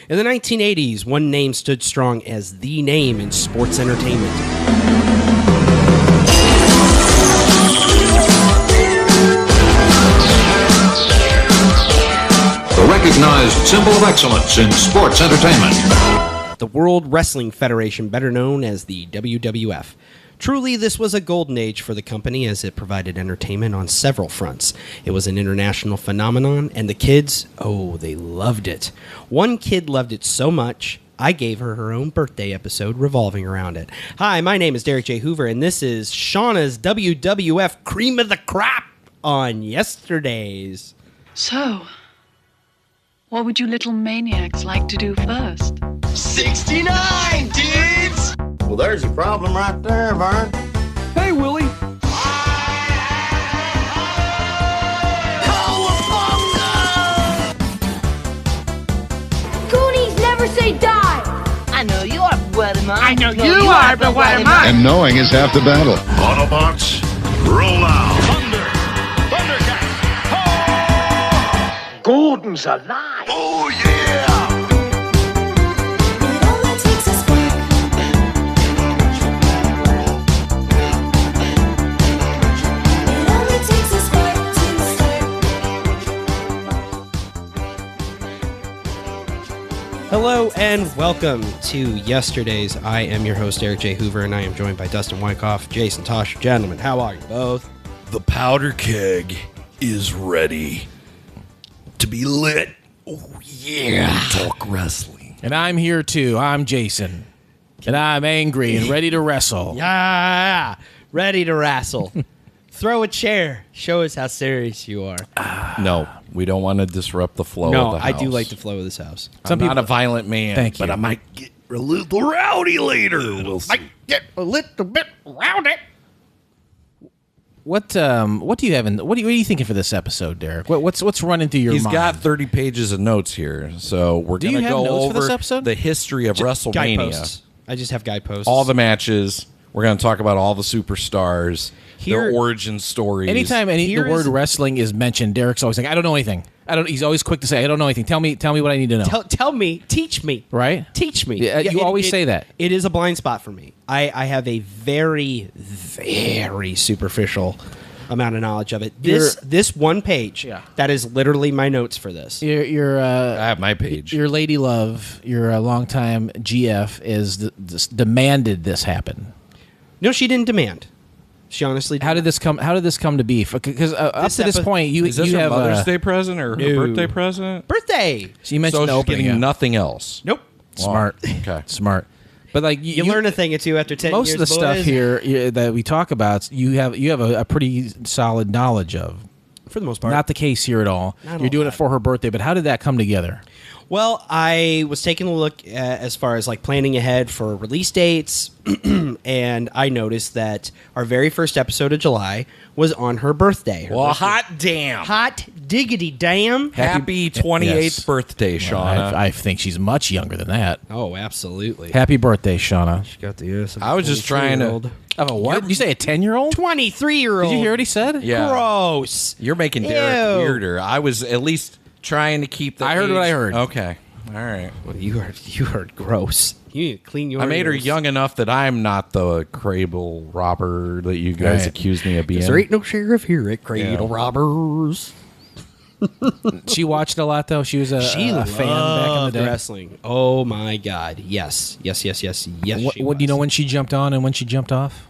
In the 1980s, one name stood strong as the name in sports entertainment. The recognized symbol of excellence in sports entertainment. The World Wrestling Federation, better known as the WWF. Truly, this was a golden age for the company as it provided entertainment on several fronts. It was an international phenomenon, and the kids, they loved it. One kid loved it so much, I gave her her own birthday episode revolving around it. Hi, my name is Derek J. Hoover, and this is Shawna's WWF Cream of the Crop on Yesterdaze. So, what would you little maniacs like to do first? 69, dudes! Well, there's your problem right there, Vern. Hey, Willie. Cowabunga! Goonies never say die! I know you are, but what am I? I know you are, but what am I? And knowing is half the battle. Autobots, roll out. Thunder! Thundercats! Gordon's alive! Oh, yeah! Hello and welcome to Yesterdaze. I am your host, Derek J. Hoover, and I am joined by Dustin Wyckoff, Jason Tosh. Gentlemen, how are you both? The powder keg is ready to be lit. Oh, yeah. Talk wrestling. And I'm here too. I'm Jason. And I'm angry and ready to wrestle. Yeah, ready to wrestle. Throw a chair. Show us how serious you are. No, we don't want to disrupt the flow No, of the house. I do like the flow of this house. I'm not a violent man, Thank but you. I might get a little rowdy later. We'll see. Get a little bit rowdy. What do you have in? What are you thinking for this episode, Derek? What's running through your He's mind? got 30 pages of notes here, so we're Do going you to have go notes for this over episode? the history of WrestleMania, Guideposts. I just have guideposts. all the matches. We're going to talk about all the superstars, Here- their origin stories. Anytime the Here word is- wrestling is mentioned, Derek's always like, I don't know anything. He's always quick to say, I don't know anything. Tell me what I need to know. Tell me, teach me. Right? Teach me. Yeah, you always say that. It is a blind spot for me. I have a very, very superficial amount of knowledge of it. This one page, Yeah. that is literally my notes for this. Your I have my page. your lady love, your longtime GF is demanded this happen. No, she didn't demand. She honestly How did this come to be? Because up to this point, you Is this you her have Mother's Day present or her No. birthday present? birthday? So you mentioned So the she's opening. getting Yeah. nothing else. Nope. Smart. Okay. Smart. But like You learn a thing or two after 10 most years. of the stuff boys. here that we talk about, you have a pretty solid knowledge of. for the most part. Not the case here at all. Not You're a doing lot. it for her birthday, but how did that come together? Well, I was taking a look as far as like planning ahead for release dates, and I noticed that our very first episode of July was on her birthday. Her Well, birthday. hot damn. Hot diggity damn. Happy 28th Yes. birthday, Shawna. I think she's much younger than that. Oh, absolutely. Happy birthday, Shauna. She got the ass of a I was just trying to- 23-year-old. Of a what? Did you say a 10-year-old? 23-year-old. Did you hear what he said? Yeah. Gross. You're making Derek Ew. weirder. I was at least trying to keep the I heard age- what I heard. Okay. All right. Well, you heard gross. You need to clean your I made her ears. young enough that I'm not the Crable robber that you guys Right. accuse me of being. 'Cause there ain't no sheriff here at Cradle Yeah. Robbers. She watched a lot, though. She was a fan back in the Loved day. wrestling. Oh, my God. Yes. Yes. What She do you know was. when she jumped on and when she jumped off?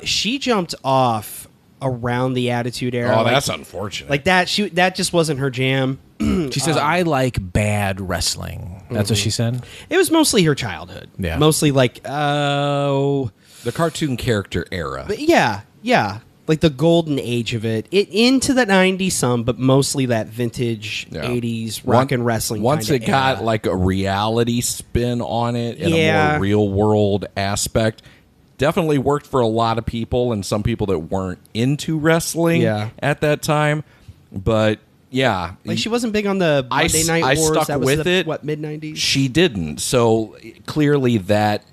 She jumped off around the Attitude Era. Oh, like- that's unfortunate. like that. That just wasn't her jam. She says, I like bad wrestling. That's what she said? It was mostly her childhood. Yeah. Mostly like, the cartoon character era. but yeah. Like the golden age of it. Into the 90s some, but mostly that vintage Yeah. 80s rock and wrestling. Once kinda it got era. like a reality spin on it and a Yeah. more real world aspect, definitely worked for a lot of people and some people that weren't into wrestling Yeah. at that time. But yeah, Like she wasn't big on the I Monday s- Night I Wars. stuck that was with it. What, mid-90s? she didn't. So clearly that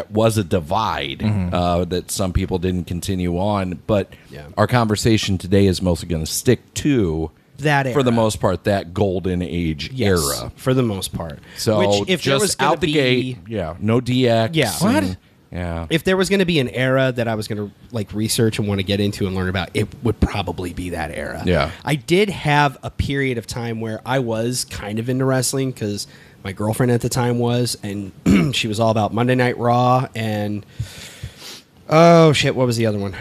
was a divide that some people didn't continue on. But Yeah. our conversation today is mostly going to stick to That era. for the most part, that golden age era. For the most part. So Which, if there just was gonna out the be, gate, no DX. Yeah. and- Yeah. If there was going to be an era that I was going to like research and want to get into and learn about, it would probably be that era. Yeah. I did have a period of time where I was kind of into wrestling because my girlfriend at the time was, and she was all about Monday Night Raw and oh shit, what was the other one?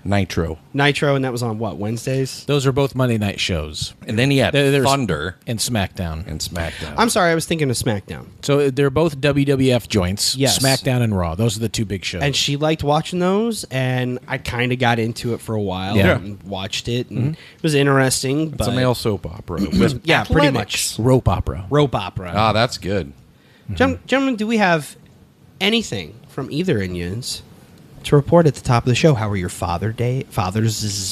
Nitro. Nitro, and that was on what, Wednesdays? Those are both Monday night shows. And then he had There's Thunder and SmackDown. and SmackDown. I'm sorry, I was thinking of SmackDown. So they're both WWF joints. Yes. SmackDown and Raw. Those are the two big shows. And she liked watching those, and I kind of got into it for a while Yeah. and watched it, and it was interesting. It's but a male soap opera. With yeah, pretty athletics. much. rope opera. Rope opera. Ah, that's good. Gentlemen, do we have anything from either of yous to report at the top of the show? How were your Father's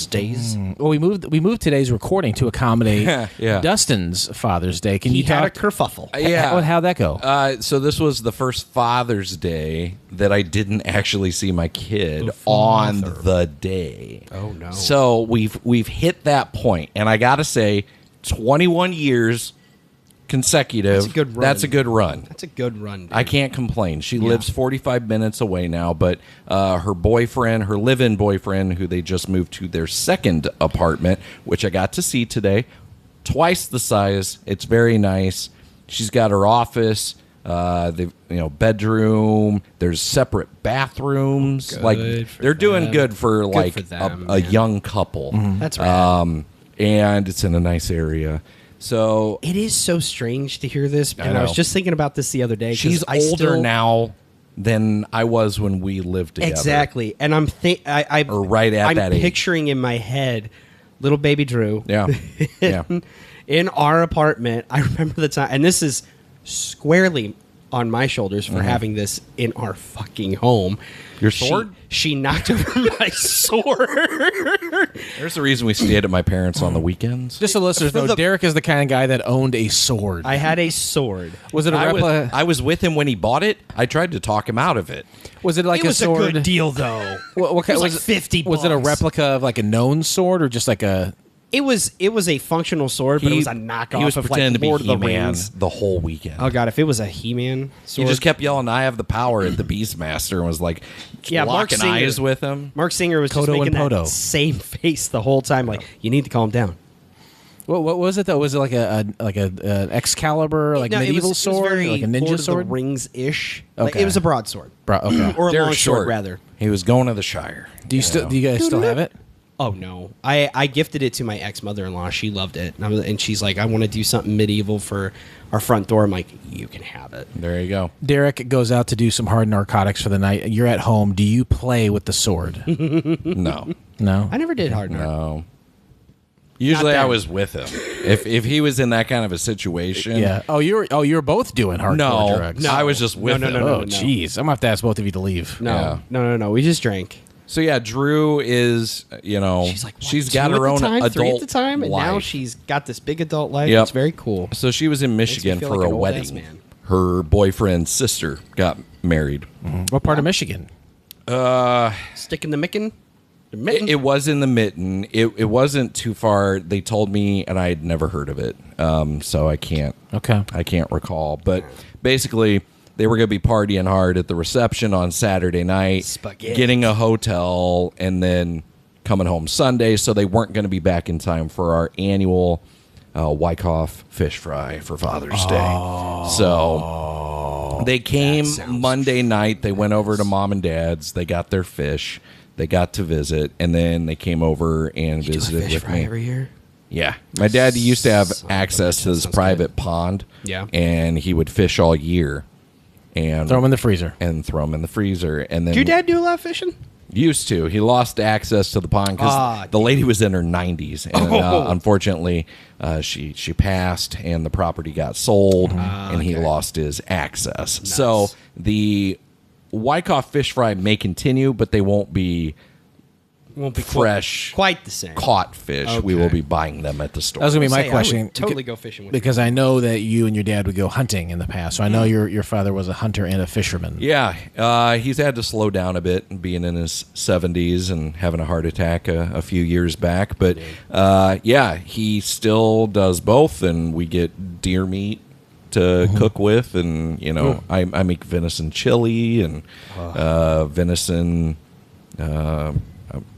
days? Well, we moved today's recording to accommodate Yeah. Dustin's Father's Day. Can He you had a talk? kerfuffle. How'd that go? So this was the first Father's Day that I didn't actually see my kid on the day. Oh, no. So we've hit that point, and I gotta say, 21 years consecutive. That's a good run. That's a good run. That's a good run, dude. I can't complain. She lives 45 minutes away now, but her boyfriend, her live-in boyfriend, who they just moved to their second apartment, which I got to see today, twice the size. It's very nice. She's got her office, bedroom. There's separate bathrooms. Good for they're doing them. good for Good for them, a man. young couple. That's right. And it's in a nice area. So It is so strange to hear this, and I know. was just thinking about this the other day. 'cause she's I older still- now than I was when we lived together. Exactly, and I'm Or right at I'm that age. picturing in my head little baby Drew. Yeah. Yeah. In our apartment, I remember the time, and this is squarely on my shoulders for having this in our fucking home. Your sword? She knocked over my sword. There's the reason we stayed at my parents on the weekends. Just so listeners know, Derek is the kind of guy that owned a sword. I had a sword. Was it a replica? I was with him when he bought it. I tried to talk him out of it. Was it like It was a sword? a good deal, though. What kind It was was like 50 Was it a bucks. replica of like a known sword or just like a? It was a functional sword, but it was a knockoff He was of pretending like to Lord be of the He-Man Rings. the whole weekend. Oh god, if it was a He-Man He sword, just kept yelling, "I have the power!" at the Beastmaster, and was like, Yeah, Mark locking Singer. eyes with him. Mark Singer was just Kodo making and that Podo. same face the whole time. Like, you need to calm down. What was it though? Was it like an Excalibur, like No, medieval it was sword, very like a ninja Lord of sword? the Rings ish. Like, Okay. it was a broadsword, Okay. or a They're long short. sword rather. He was going to the Shire. Do you guys still have it? Oh no, I gifted it to my ex mother-in-law. She loved it, and she's like, I want to do something medieval for our front door. I'm like, you can have it. There you go. Derek goes out to do some hard narcotics for the night. You're at home. Do you play with the sword? No, No. I never did hard narc. no. Usually, Not I then. was with him. If he was in that kind of a situation, Yeah. Oh, you're both doing hardcore No, drugs. I was just with him. Oh, jeez. I'm gonna have to ask both of you to leave. No, Yeah. no. We just drank. So yeah, Drew is She's like, what, she's 2 got her at the own time, 3 adult at the time, and now life. she's got this big adult life. Yep. It's very cool. So she was in me Michigan feel for like a an old-ass wedding. man. Her boyfriend's sister got married. What part of Michigan? Stick in the mitten. The mitten. It was in the Mitten. It wasn't too far. They told me, and I had never heard of it. So I can't recall. But basically, they were going to be partying hard at the reception on Saturday night, Spaghetti. getting a hotel, and then coming home Sunday. So they weren't going to be back in time for our annual Wyckoff fish fry for Father's Day. So they came Monday night. They went over to Mom and Dad's. They got their fish. They got to visit, and then they came over and Do a visited fish with fry me. every year. Yeah. My dad used to have Son of a access bitch, to that this sounds private pond. Yeah. And he would fish all year. And Throw them in the freezer. and throw them in the freezer. And then Did your dad do a lot of fishing? used to. He lost access to the pond because the lady was in her 90s. And unfortunately, she passed and the property got sold and he lost his access. So the Wyckoff fish fry may continue, but they won't be Won't be fresh, quite the same. Caught fish. Okay. We will be buying them at the store. That was gonna be my I question. would totally go fishing with because I know that you and your dad would go hunting in the past. So I know your father was a hunter and a fisherman. Yeah, he's had to slow down a bit, being in his 70s and having a heart attack a few years back. But he still does both, and we get deer meat to cook with, and I make venison chili and venison.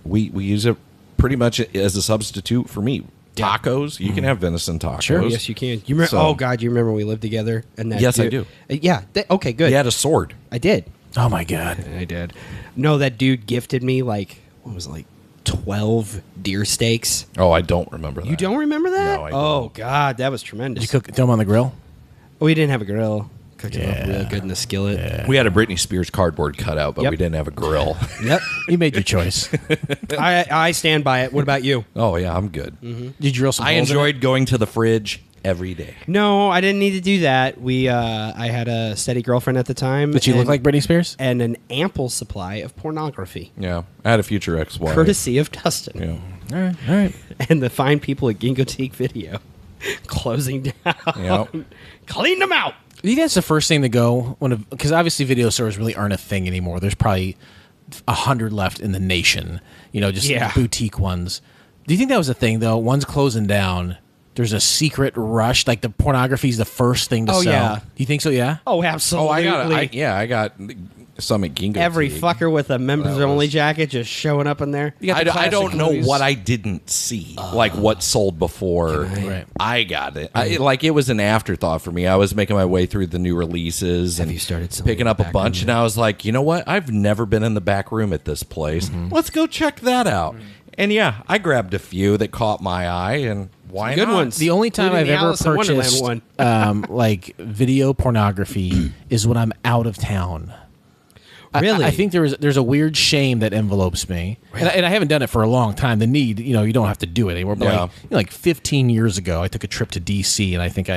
We use it pretty much as a substitute for meat. Tacos, you can have venison tacos. Sure, yes, you can. You remember? Oh God, you remember when we lived together? And that yes, dude, I do. Yeah. Okay, good. He had a sword. I did. Oh my God, I did. No, that dude gifted me 12 deer steaks. Oh, I don't remember that. You don't remember that? No, I don't. Oh God, that was tremendous. did you throw them on the grill? We didn't have a grill. Cooked it up real good in the skillet. Yeah. We had a Britney Spears cardboard cutout, but Yep. we didn't have a grill. Yep. You made your choice. I stand by it. What about you? Oh yeah, I'm good. Mm-hmm. Did you drill some? I holes in it? enjoyed going to the fridge every day. No, I didn't need to do that. I had a steady girlfriend at the time. Did she look like Britney Spears? And an ample supply of pornography. Yeah, I had a future ex-wife. Courtesy of Dustin. Yeah. All right. And the fine people at Gingoteek Video closing down. Yep. Clean them out. Do you think that's the first thing to go? Because obviously video stores really aren't a thing anymore. There's probably 100 left in the nation. Just boutique ones. Do you think that was a thing, though? One's closing down. There's a secret rush. Like the pornography is the first thing to sell. Yeah. Do you think so? Yeah. Oh, absolutely. I got some at Gingo. Every fucker with a members only jacket just showing up in there. I don't know what I didn't see, like what sold before. Right. I got it. It was an afterthought for me. I was making my way through the new releases and you started selling picking up a back bunch, room? and I was like, you know what? I've never been in the back room at this place. Let's go check that out. And yeah, I grabbed a few that caught my eye, and why Good not? ones. The only time Including I've the ever Alice in Wonderland purchased one. video pornography is when I'm out of town. Really? I think there's a weird shame that envelopes me, and I haven't done it for a long time. The need, you don't have to do it anymore. But like 15 years ago, I took a trip to D.C. and I think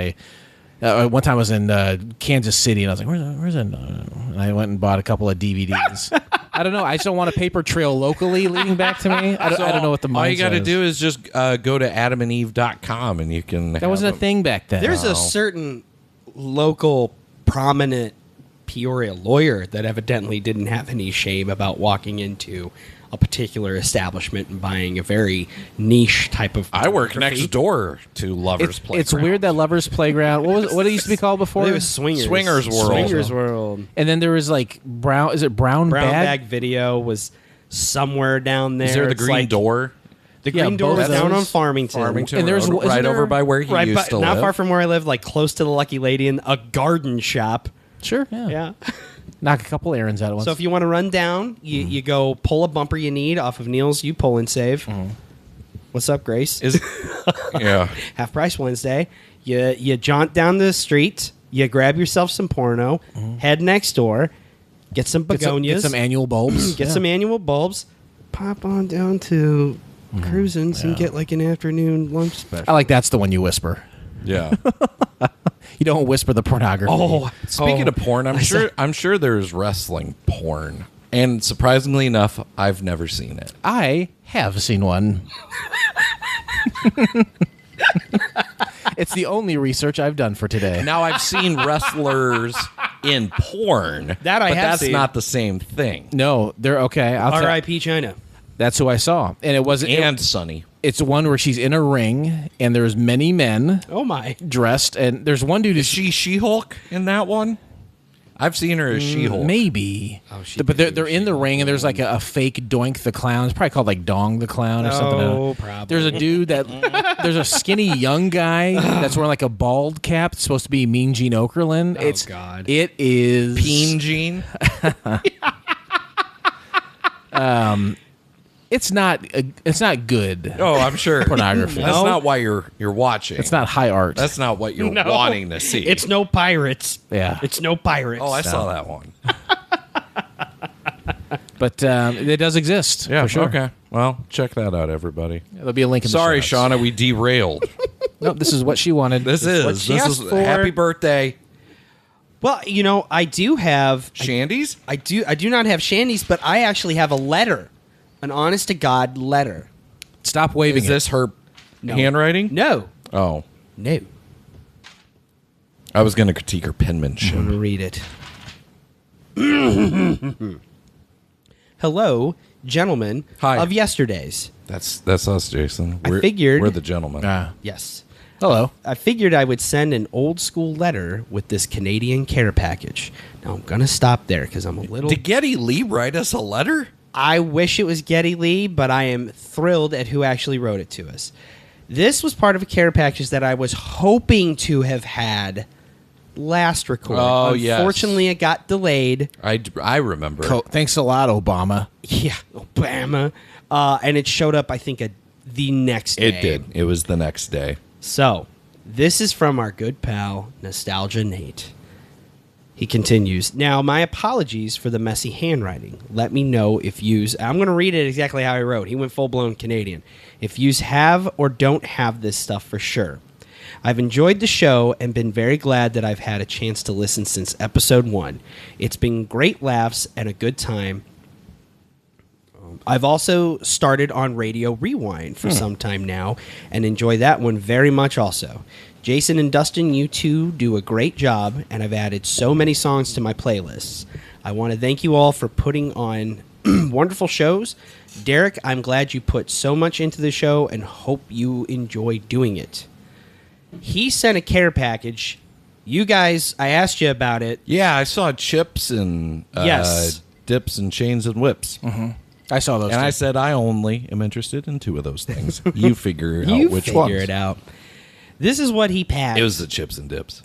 one time I was in Kansas City, and I was like, "Where's that?" And I went and bought a couple of DVDs. I don't know. I just don't want a paper trail locally leading back to me. I don't know what the mindset is. All you got to do is just go to adamandeve.com, and you can. That wasn't a thing back then. There's a certain local prominent Peoria lawyer that evidently didn't have any shame about walking into a particular establishment and buying a very niche type of I work pornography. next door to Lovers Playground. It's weird that Lovers Playground. What it used to be called before? It was Swingers. Swingers World. Swingers World. And then there was like brown. Is it brown Bag Video was somewhere down there. Is there the It's Green like- Door? The Green Door both was of down those. on Farmington. And there's- Road, isn't right there- over by where he Right, used but to not live. far from where I live, like close to the Lucky Lady, in a garden shop. Sure. Yeah. Yeah. Knock a couple errands out at once. So if you want to run down, you go pull a bumper you need off of Neil's You Pull and Save. What's up, Grace? Yeah. Half Price Wednesday. You jaunt down the street. You grab yourself some porno. Head next door. Get some begonias. Get some annual bulbs. Get some annual bulbs. Pop on down to Cruisins and get like an afternoon lunch special. I like that's the one you whisper. Yeah. You don't whisper the pornography. Speaking of porn, I'm sure there's wrestling porn. And surprisingly enough, I've never seen it. I have seen one. It's the only research I've done for today. Now I've seen wrestlers in porn. That I but have that's seen. not the same thing. No, they're okay. R.I.P. China. That's who I saw, and it wasn't. And Sonny. It's one where she's in a ring, and there's many men Oh my. dressed, and there's one dude. Is she She-Hulk in that one? I've seen her as She-Hulk. Maybe. But they're in the ring, and there's like a fake Doink the Clown. It's probably called like Dong the Clown or something. Oh, probably. There's a dude there's a skinny young guy that's wearing like a bald cap. It's supposed to be Mean Gene Okerlund. Oh, God. It is Peen Gene. It's not good. Oh, I'm sure. Pornography. That's not why you're watching. It's not high art. That's not what you're No. wanting to see. It's no pirates. Yeah. It's no pirates. Oh, I saw that one. But it does exist. Yeah, for sure. okay. Well, check that out, everybody. There'll be a link in the Sorry, show notes. Shauna, we derailed. Nope, this is what she wanted. This what is she asked for. happy birthday, Well, I do have Shandy's. I do not have Shandy's, but I actually have a letter An honest to God letter. Stop waving. Is this her handwriting? No. Oh. No. I was going to critique her penmanship. I'm going to read it. Hello, gentlemen of Yesterdaze. That's us, Jason. I figured... We're the gentlemen. Yes. Hello. I figured I would send an old school letter with this Canadian care package. Now, I'm going to stop there because I'm a little... Did Geddy Lee write us a letter? I wish it was Geddy Lee, but I am thrilled at who actually wrote it to us. This was part of a care package that I was hoping to have had last record. Oh, yes. Unfortunately, it got delayed. I remember. Thanks a lot, Obama. Yeah, Obama. And it showed up, I think, the next day. It did. It was the next day. So, this is from our good pal, Nostalgia Nate. He continues, now, my apologies for the messy handwriting. Let me know if yous... I'm going to read it exactly how he wrote. He went full-blown Canadian. If yous have or don't have this stuff for sure. I've enjoyed the show and been very glad that I've had a chance to listen since episode 1. It's been great laughs and a good time. I've also started on Radio Rewind for some time now and enjoy that one very much also. Jason and Dustin, you two do a great job, and I've added so many songs to my playlists. I want to thank you all for putting on wonderful shows. Derek, I'm glad you put so much into the show and hope you enjoy doing it. He sent a care package. You guys, I asked you about it. Yeah, I saw chips and yes. Dips and chains and whips. Mm-hmm. I saw those. And too. I said I only am interested in 2 of those things. You figure out which ones. Figure it out. This is what he packed. It was the chips and dips.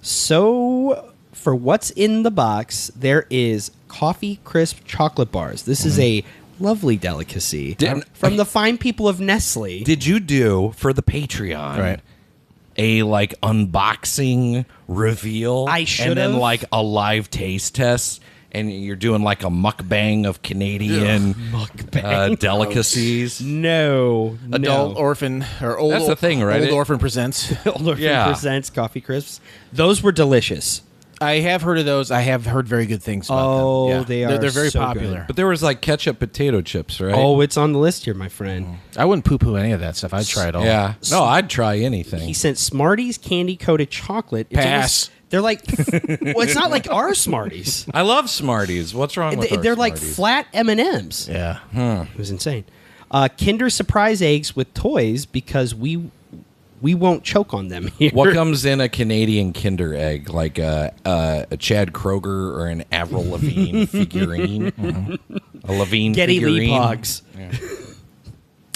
So, for what's in the box, there is Coffee Crisp chocolate bars. This is a lovely delicacy from the fine people of Nestle. Did you do for the Patreon a unboxing reveal? I should and then have. a live taste test, and you're doing a mukbang of Canadian delicacies. No, Adult Orphan or old. That's the thing, right? Old Orphan presents. Old Orphan presents Coffee Crisps. Those were delicious. I have heard of those. I have heard very good things about them. Yeah. They're very so popular. good. But there was ketchup potato chips, right? Oh, it's on the list here, my friend. I wouldn't poo-poo any of that stuff. I'd try it all. Yeah. No, I'd try anything. He sent Smarties candy-coated chocolate. Pass. They're well, it's not like our Smarties. I love Smarties. What's wrong with They're like Smarties? flat M&Ms. Yeah. It was insane. Kinder Surprise eggs with toys because we won't choke on them here. What comes in a Canadian Kinder egg? Like a Chad Kroger or an Avril Lavigne figurine? A Lavigne Geddy figurine? Lee Pogs. Yeah.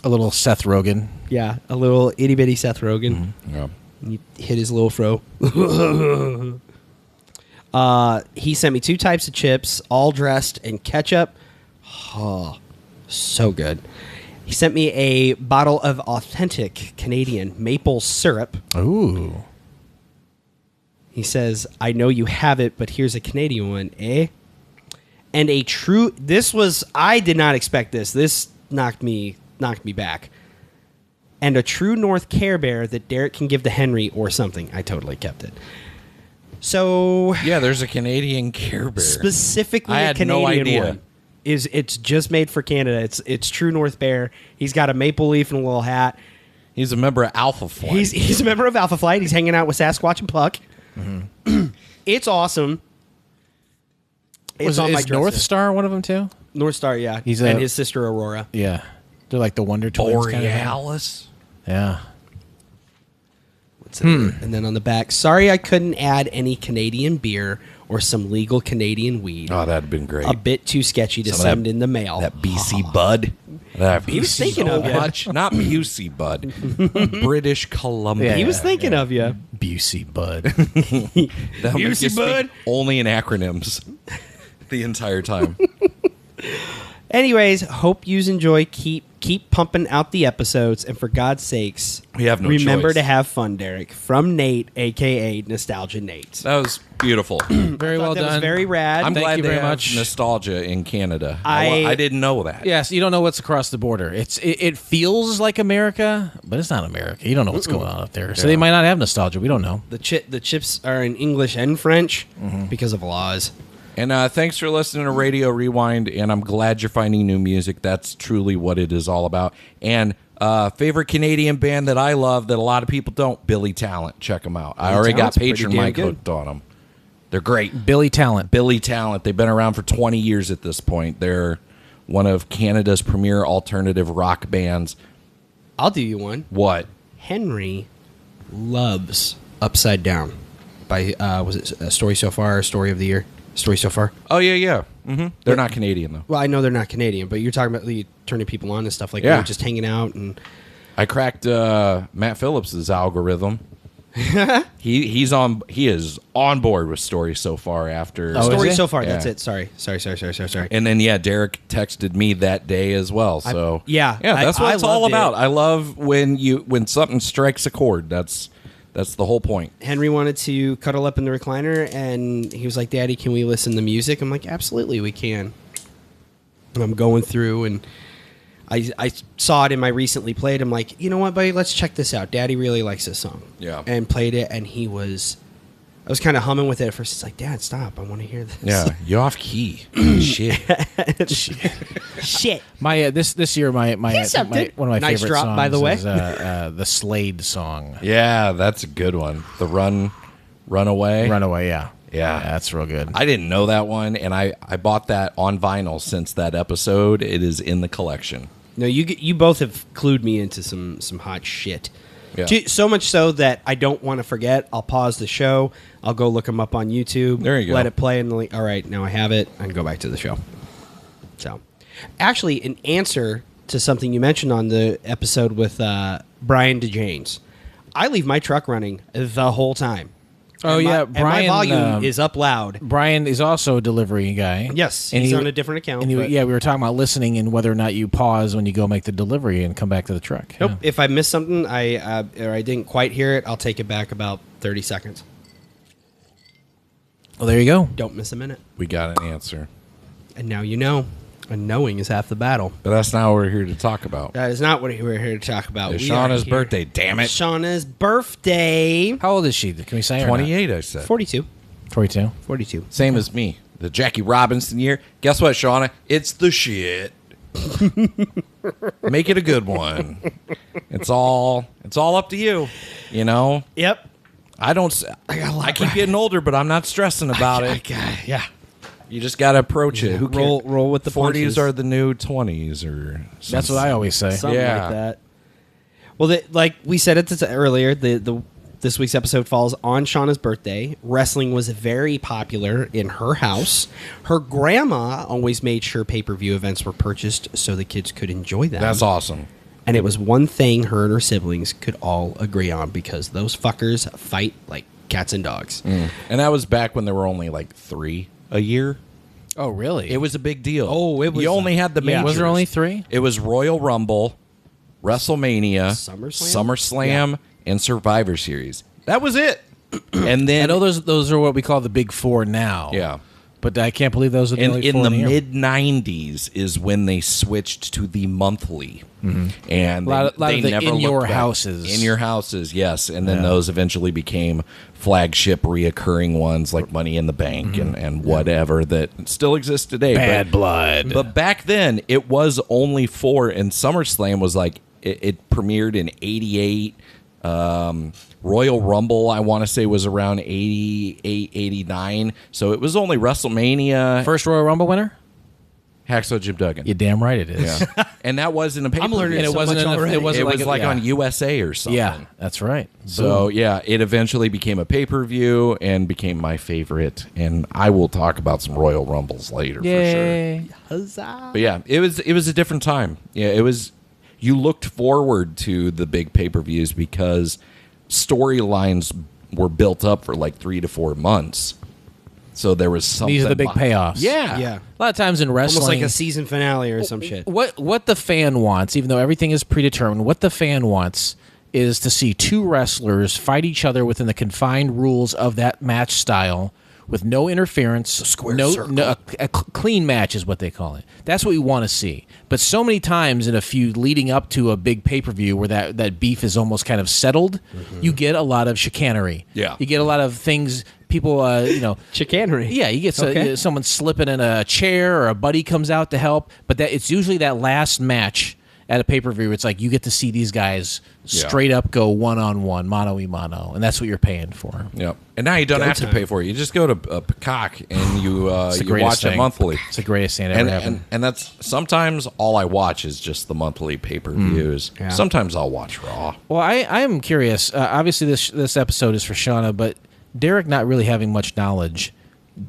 A little Seth Rogen. Yeah, a little itty-bitty Seth Rogen. Yeah. You hit his little fro. He sent me 2 types of chips, all dressed in ketchup. Oh, so good. He sent me a bottle of authentic Canadian maple syrup. Ooh. He says, I know you have it, but here's a Canadian one, eh? And a true... I did not expect this. This knocked me back. And a true North Care Bear that Derek can give to Henry or something. I totally kept it. So... Yeah, there's a Canadian Care Bear. Specifically I a had Canadian no idea. one. It's just made for Canada. It's True North Bear. He's got a maple leaf and a little hat. He's a member of Alpha Flight. He's a member of Alpha Flight. He's hanging out with Sasquatch and Puck. Mm-hmm. It's awesome. Is North Star one of them too? North Star, yeah. And his sister Aurora. Yeah. They're like the Wonder Twins. Borealis. Yeah. What's it? And then on the back, sorry I couldn't add any Canadian beer or some legal Canadian weed. Oh, that'd have been great. A bit too sketchy to send in the mail. That BC Bud. He was thinking of you. Much. Not Busey Bud. British Columbia. He was thinking of you. Busey Bud. Busey Bud. Only in acronyms the entire time. Anyways, hope yous enjoy. Keep pumping out the episodes, and for God's sakes, we have no remember choice. to have fun, Derek. From Nate, a.k.a. Nostalgia Nate. That was beautiful. Very well that done. was very rad. I'm glad you they very have much. nostalgia in Canada. I I didn't know that. Yes, you don't know what's across the border. It feels like America, but it's not America. You don't know what's going on up there. So they might not have nostalgia. We don't know. The chips are in English and French because of laws. And thanks for listening to Radio Rewind, and I'm glad you're finding new music. That's truly what it is all about. And favorite Canadian band that I love that a lot of people don't, Billy Talent. Check them out. I already got Patron Mike hooked on them. They're great. Billy Talent. Billy Talent. They've been around for 20 years at this point. They're one of Canada's premier alternative rock bands. I'll do you one. What? Henry loves Upside Down by, was it A Story So Far, Story of the Year? Story So Far? Oh, yeah. Mm-hmm. They're not Canadian, though. Well, I know they're not Canadian, but you're talking about turning people on and stuff like that, just hanging out. And I cracked Matt Phillips's algorithm. He is on board with Story So Far after. Story So Far, Yeah. that's it. Sorry. And then, Derek texted me that day as well. So that's what it's all loved about. it. I love when something strikes a chord. That's the whole point. Henry wanted to cuddle up in the recliner, and he was like, Daddy, can we listen to music? I'm like, absolutely, we can. And I'm going through, and I saw it in my recently played. I'm like, you know what, buddy, let's check this out. Daddy really likes this song. Yeah. And played it, and I was kind of humming with it at first. It's like, Dad, stop. I want to hear this. Yeah, you off key. Shit. Shit. My this year, one of my Nice favorite drop, songs by the way. is the Slade song. Yeah, that's a good one. The Runaway. Runaway, yeah. Yeah, that's real good. I didn't know that one, and I bought that on vinyl since that episode. It is in the collection. No, you both have clued me into some hot shit. Yeah. So much so that I don't want to forget. I'll pause the show. I'll go look them up on YouTube. There you go. Let it play, and all right, now I have it. I can go back to the show. So, actually, in answer to something you mentioned on the episode with Brian DeJanes, I leave my truck running the whole time. Oh, yeah. And my volume is up loud. Brian is also a delivery guy. Yes, and he's on a different account. And we were talking about listening and whether or not you pause when you go make the delivery and come back to the truck. Nope. Yeah. If I miss something, or I didn't quite hear it, I'll take it back about 30 seconds. Well, there you go. Don't miss a minute. We got an answer. And now you know. And knowing is half the battle. But that's not what we're here to talk about. That is not what we're here to talk about. It's We are Shawna's here- birthday, damn it. Shawna's birthday. How old is she? Can we say her? 28, I said. 42. 42. 42. Same as me. The Jackie Robinson year. Guess what, Shawna? It's the shit. Make it a good one. It's all up to you. You know? Yep. I keep getting older, but I'm not stressing about it. Yeah. You just got to approach it. Who cares? Roll with the 40s punches. are the new 20s or something. That's what I always say. Something Yeah. like that. Well, like we said it earlier, this week's episode falls on Shawna's birthday. Wrestling was very popular in her house. Her grandma always made sure pay-per-view events were purchased so the kids could enjoy them. That's awesome. And it was one thing her and her siblings could all agree on because those fuckers fight like cats and dogs. And that was back when there were only like 3 a year. Oh, really? It was a big deal. Oh, it was- You only had the majors. Was there only 3? It was Royal Rumble, WrestleMania, SummerSlam, and Survivor Series. That was it. And then I know those are what we call the big 4 now. yeah. But I can't believe those are the only In 4 the in the year. mid 90s is when they switched to the monthly, and A lot of they the never in looked your back. houses. In your houses, yes, and then those eventually became flagship reoccurring ones like Money in the Bank and whatever that still exists today. Bad Blood. But back then it was only 4, and SummerSlam was like it premiered in '88. Royal Rumble, I want to say, was around 88, 89. So it was only WrestleMania. First Royal Rumble winner? Hacksaw Jim Duggan. You're damn right it is. Yeah. And that wasn't a pay-per-view. learning And it so wasn't much already. it wasn't It was like yeah. on USA or something. Yeah, that's right. So, yeah, it eventually became a pay-per-view and became my favorite. And I will talk about some Royal Rumbles later Yay. for sure. But yeah, it was a different time. Yeah, it was. You looked forward to the big pay-per-views because storylines were built up for like 3 to 4 months. So there was something. These are the big payoffs. Yeah. Yeah. A lot of times in wrestling, Almost like a season finale or some shit. what the fan wants, even though everything is predetermined, what the fan wants is to see 2 wrestlers fight each other within the confined rules of that match style with no interference. A clean match is what they call it. That's what we want to see. But so many times in a feud leading up to a big pay-per-view where that beef is almost kind of settled, you get a lot of chicanery. Yeah. You get a lot of things people, chicanery. Yeah, you get someone slipping in a chair or a buddy comes out to help, but it's usually that last match at a pay-per-view. It's like you get to see these guys straight up go one-on-one, mano-y-mano, and that's what you're paying for. Yep. And now you don't have to pay for it. You just go to Peacock and you watch it monthly. It's the greatest thing that ever happened. And that's sometimes all I watch is just the monthly pay-per-views. Yeah. Sometimes I'll watch Raw. Well, I am curious. Obviously, this episode is for Shawna, but Derek not really having much knowledge.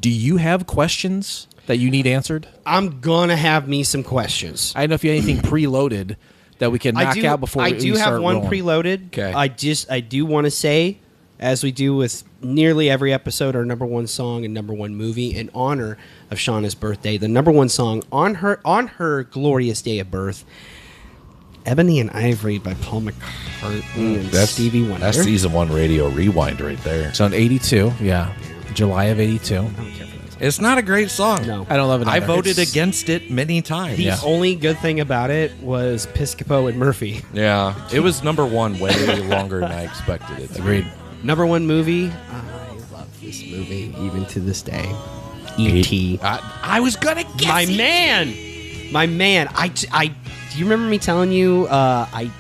Do you have questions that you need answered? I'm gonna have me some questions. I don't know if you have anything preloaded that we can knock out before we start rolling. I do have one preloaded. Okay. I do want to say, as we do with nearly every episode, our number one song and number one movie in honor of Shawna's birthday. The number one song on her glorious day of birth, Ebony and Ivory by Paul McCartney and Stevie Wonder. That's season 1 radio rewind right there. It's on 82, July of 82. I don't care for that song. It's not a great song. No. I don't love it either. I voted against it many times. The only good thing about it was Piscopo and Murphy. Yeah, it was number 1 way longer than I expected it to. Agreed. Number one movie. I love this movie even to this day. E.T. I was gonna guess My man. I do you remember me telling you I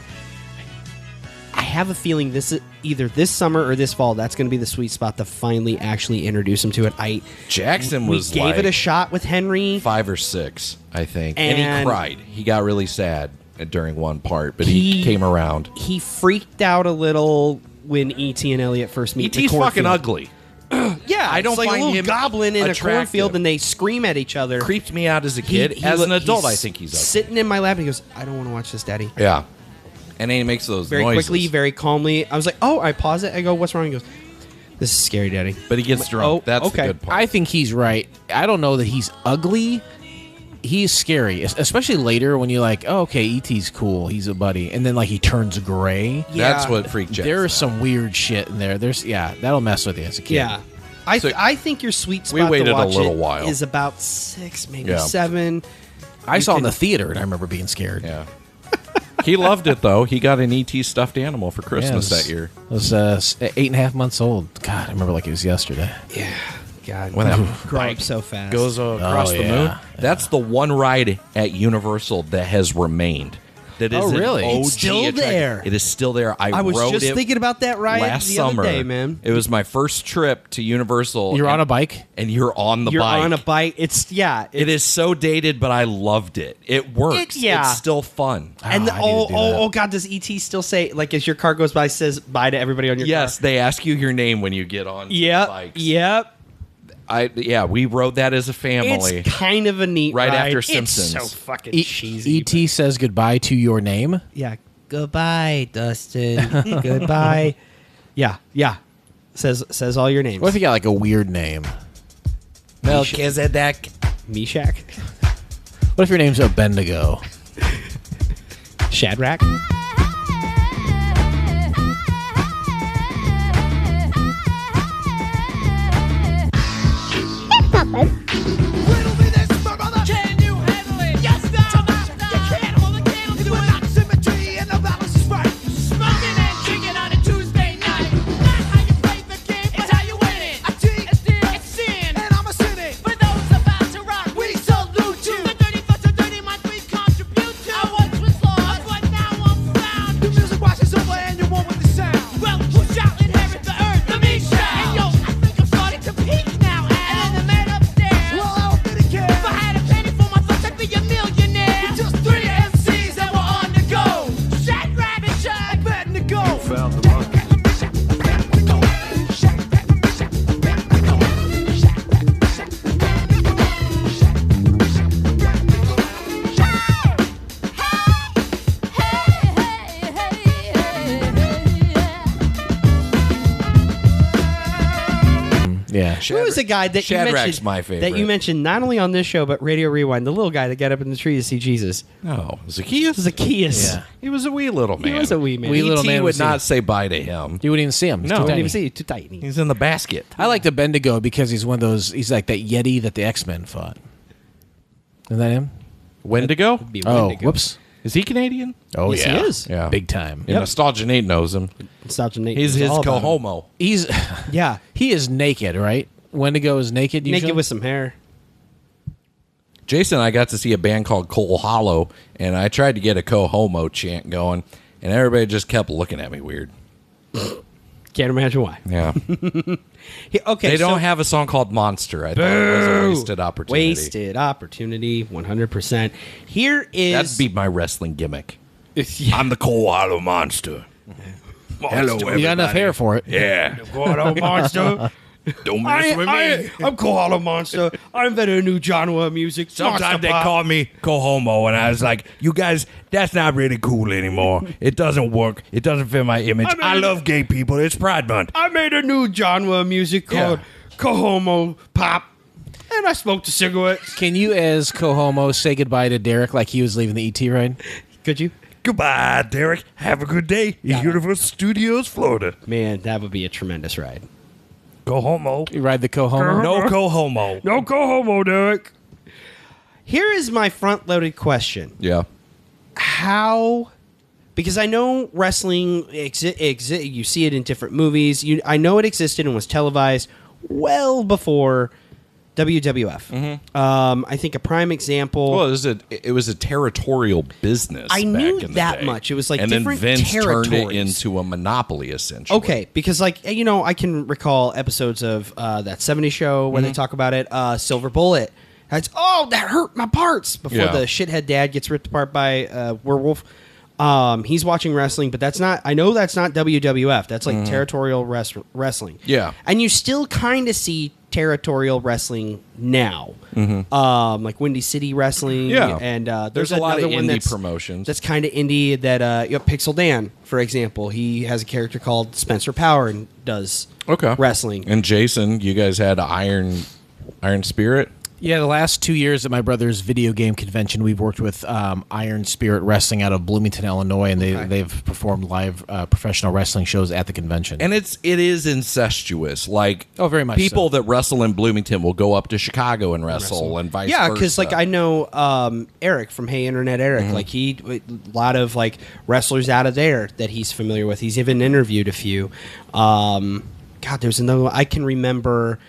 have a feeling this is either this summer or this fall. That's going to be the sweet spot to finally actually introduce him to it. Jackson was gave it a shot with Henry 5 or 6, I think, and he cried. He got really sad during one part, but he came around. He freaked out a little when E.T. and Elliot first meet. E.T.'s fucking ugly. Yeah, I don't like find a little him goblin in attractive. a cornfield, and they scream at each other. Creeped me out as a kid. As an adult, I think he's ugly. Sitting in my lap, and he goes, "I don't want to watch this, Daddy." Yeah, and then he makes those very noises. quickly, very calmly. I was like, "Oh!" I pause it. I go, "What's wrong?" He goes, "This is scary, Daddy." But he gets drunk. That's the good part. I think he's right. I don't know that he's ugly. He's scary, especially later when you're like, "Oh, okay, E.T.'s cool. He's a buddy," and then like he turns gray. Yeah. That's what freaked Jackson. There's some weird shit in there. That'll mess with you as a kid. Yeah. I think your sweet spot We waited to watch a little it while. is about 6, maybe 7. I saw it in the theater, and I remember being scared. Yeah. He loved it, though. He got an E.T. stuffed animal for Christmas that year. I was 8.5 months old. God, I remember like it was yesterday. Yeah. God. When that grow bike up so fast. goes across the moon. That's the one ride at Universal that has remained. That is really? an OG It's still attraction. there. It is still there. I was rode just it thinking about that ride last the summer. other day, man. It was my first trip to Universal. You're on a bike? And you're on the You're bike. on a bike. It is so dated, but I loved it. It works. It's still fun. And I need to do that. God, does E.T. still say, like, as your car goes by, says bye to everybody on your car? Yes, they ask you your name when you get on the bikes. Yep. We rode that as a family. It's kind of a neat Right ride. after Simpsons. It's so fucking cheesy. E.T. says goodbye to your name. Yeah. Goodbye, Dustin. Goodbye. Yeah. Says all your names. What if you got like a weird name? Melchizedek. Meshach. What if your name's Bendigo? Shadrach. Yeah. Who was the guy that Shadrach's you mentioned? my favorite. That you mentioned not only on this show but Radio Rewind. The little guy that got up in the tree to see Jesus. No, Zacchaeus. Zacchaeus. Yeah. He was a wee little man. He was a wee man. Wee little E.T. man would was not say bye to him. You wouldn't even see him. He's No. too Didn't tiny. even see you. Too tight. He's in the basket. I like the Bendigo because he's one of those. He's like that Yeti that the X-Men fought. Isn't that him? Wendigo? Be Oh, Wendigo. whoops. Is he Canadian? Oh, Yes, yeah. he is. Yeah. Big time. Yeah, Nostalgia Nate knows him. Nostalgia Nate He's knows his all about him. co-homo. He's Yeah. he is naked, right? Wendigo is naked usually? Naked with some hair. Jason and I got to see a band called Coal Hollow, and I tried to get a co-homo chant going, and everybody just kept looking at me weird. Can't imagine why. Yeah. Okay, They don't so- have a song called Monster. I thought it was a wasted opportunity. Wasted opportunity, 100%. Here is... That'd be my wrestling gimmick. I'm the Coal Hollow Monster. Hello, everybody. You got enough hair for it. Yeah. Coal Hollow Monster. Don't mess with me. I'm Coal Hollow Monster. I invented a new genre of music. Sometimes Monster they pop. call me co-homo, and I was like, you guys, that's not really cool anymore. It doesn't work. It doesn't fit my image. I love gay people. It's Pride Month. I made a new genre of music called Cohomo Pop, and I smoked a cigarette. Can you, as co-homo, say goodbye to Derek like he was leaving the ET ride? Could you? Goodbye, Derek. Have a good day in Universal Studios, Florida. Man, that would be a tremendous ride. Co-homo. You ride the co-homo? No co-homo. No Cohomo, Derek. Here is my front-loaded question. Yeah. How... Because I know wrestling, you see it in different movies. I know it existed and was televised well before WWF. I think a prime example... Well, it was a territorial business. I back knew in the that day. much. It was like and different then Vince turned it territories. into a monopoly, essentially. Okay, because I can recall episodes of that 70s show where they talk about it. Silver Bullet. That's that hurt my parts before Yeah. the shithead dad gets ripped apart by werewolf. He's watching wrestling, but that's not. I know that's not WWF. That's like territorial wrestling. Yeah. and you still kind of see territorial wrestling now, like Windy City Wrestling. Yeah. and There's a lot of another one indie that's promotions. That's kind of indie. That Pixel Dan, for example, he has a character called Spencer Power and does wrestling. And Jason, you guys had Iron Spirit. Yeah, the last 2 years at my brother's video game convention, we've worked with Iron Spirit Wrestling out of Bloomington, Illinois, and they've performed live professional wrestling shows at the convention. And it is incestuous. Like, very much people so. that wrestle in Bloomington will go up to Chicago and wrestle and vice versa. Yeah, because like I know Eric from Hey Internet Eric, like a lot of like wrestlers out of there that he's familiar with. He's even interviewed a few. There's another one I can remember.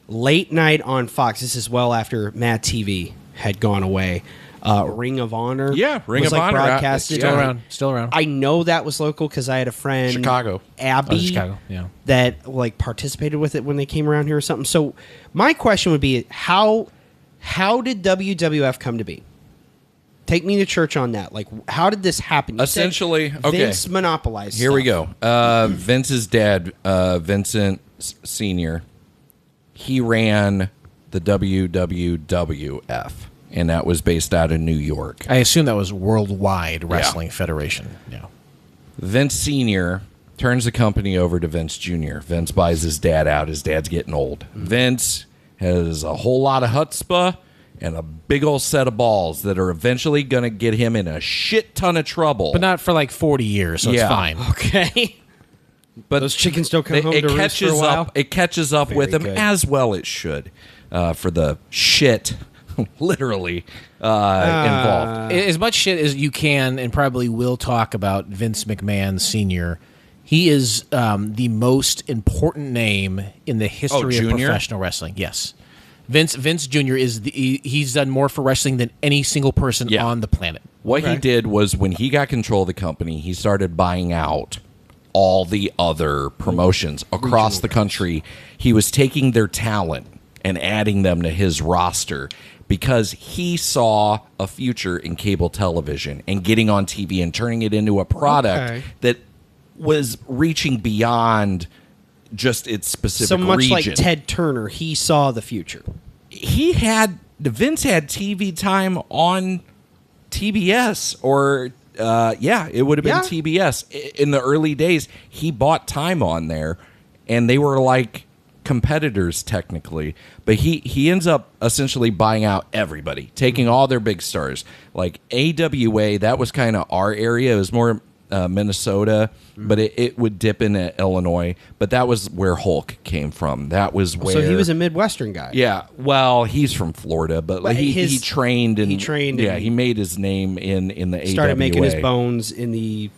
Late night on Fox. This is well after Mad TV had gone away. Ring of Honor. Yeah, Ring was of like Honor. broadcasted. Still around. I know that was local because I had a friend, Chicago. Abby, Chicago, yeah. that like participated with it when they came around here or something. So my question would be, how did WWF come to be? Take me to church on that. Like, how did this happen? You said Essentially, Vince monopolized. Here we stuff. go. Vince's dad, Vincent Sr., he ran the WWF, and that was based out of New York. I assume that was Worldwide Wrestling Federation. Yeah. Vince Sr. turns the company over to Vince Jr. Vince buys his dad out. His dad's getting old. Vince has a whole lot of chutzpah and a big old set of balls that are eventually going to get him in a shit ton of trouble. But not for like 40 years, so it's fine. Okay. But those chickens don't come home to roost for a while? It catches up with him, good. as well it should, for the shit, literally, involved. As much shit as you can and probably will talk about Vince McMahon Sr., he is the most important name in the history of Junior? professional wrestling. Yes. Vince Jr. he's done more for wrestling than any single person on the planet. What he did was, when he got control of the company, he started buying out all the other promotions across the country. He was taking their talent and adding them to his roster because he saw a future in cable television and getting on TV and turning it into a product that was reaching beyond just its specific So much region. like Ted Turner, he saw the future. Vince had TV time on TBS or it would have been TBS. In the early days, he bought time on there, and they were like competitors technically. But he ends up essentially buying out everybody, taking all their big stars. Like AWA, that was kind of our area. It was more Minnesota, but it would dip into Illinois. But that was where Hulk came from. That was where... So he was a Midwestern guy. Yeah, well, he's from Florida, but he trained in... he made his name in the AWA. Started making his bones in the...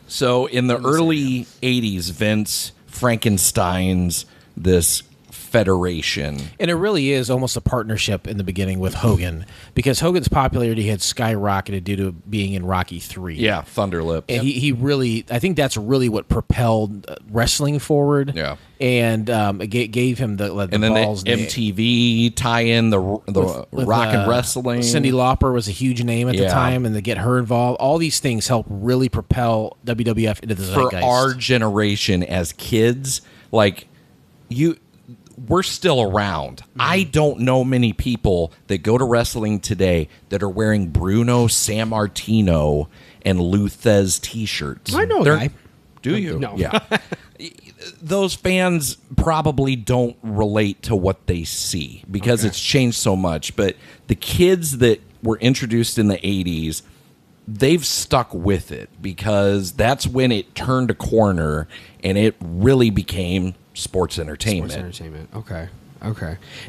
So in the early 80s, Vince Frankenstein's this federation. And it really is almost a partnership in the beginning with Hogan, because Hogan's popularity had skyrocketed due to being in Rocky 3. Yeah, Thunderlips. And he really, I think that's really what propelled wrestling forward. Yeah. And it gave him the and then balls. The MTV tie-in, the rock and wrestling. Cyndi Lauper was a huge name at the time, and to get her involved, all these things helped really propel WWF into the zeitgeist. For our generation as kids, like we're still around. I don't know many people that go to wrestling today that are wearing Bruno Sammartino and Lou Thez t-shirts. I know a guy. Do you? No. Yeah. Those fans probably don't relate to what they see because it's changed so much. But the kids that were introduced in the 80s, they've stuck with it because that's when it turned a corner and it really became sports entertainment. Okay.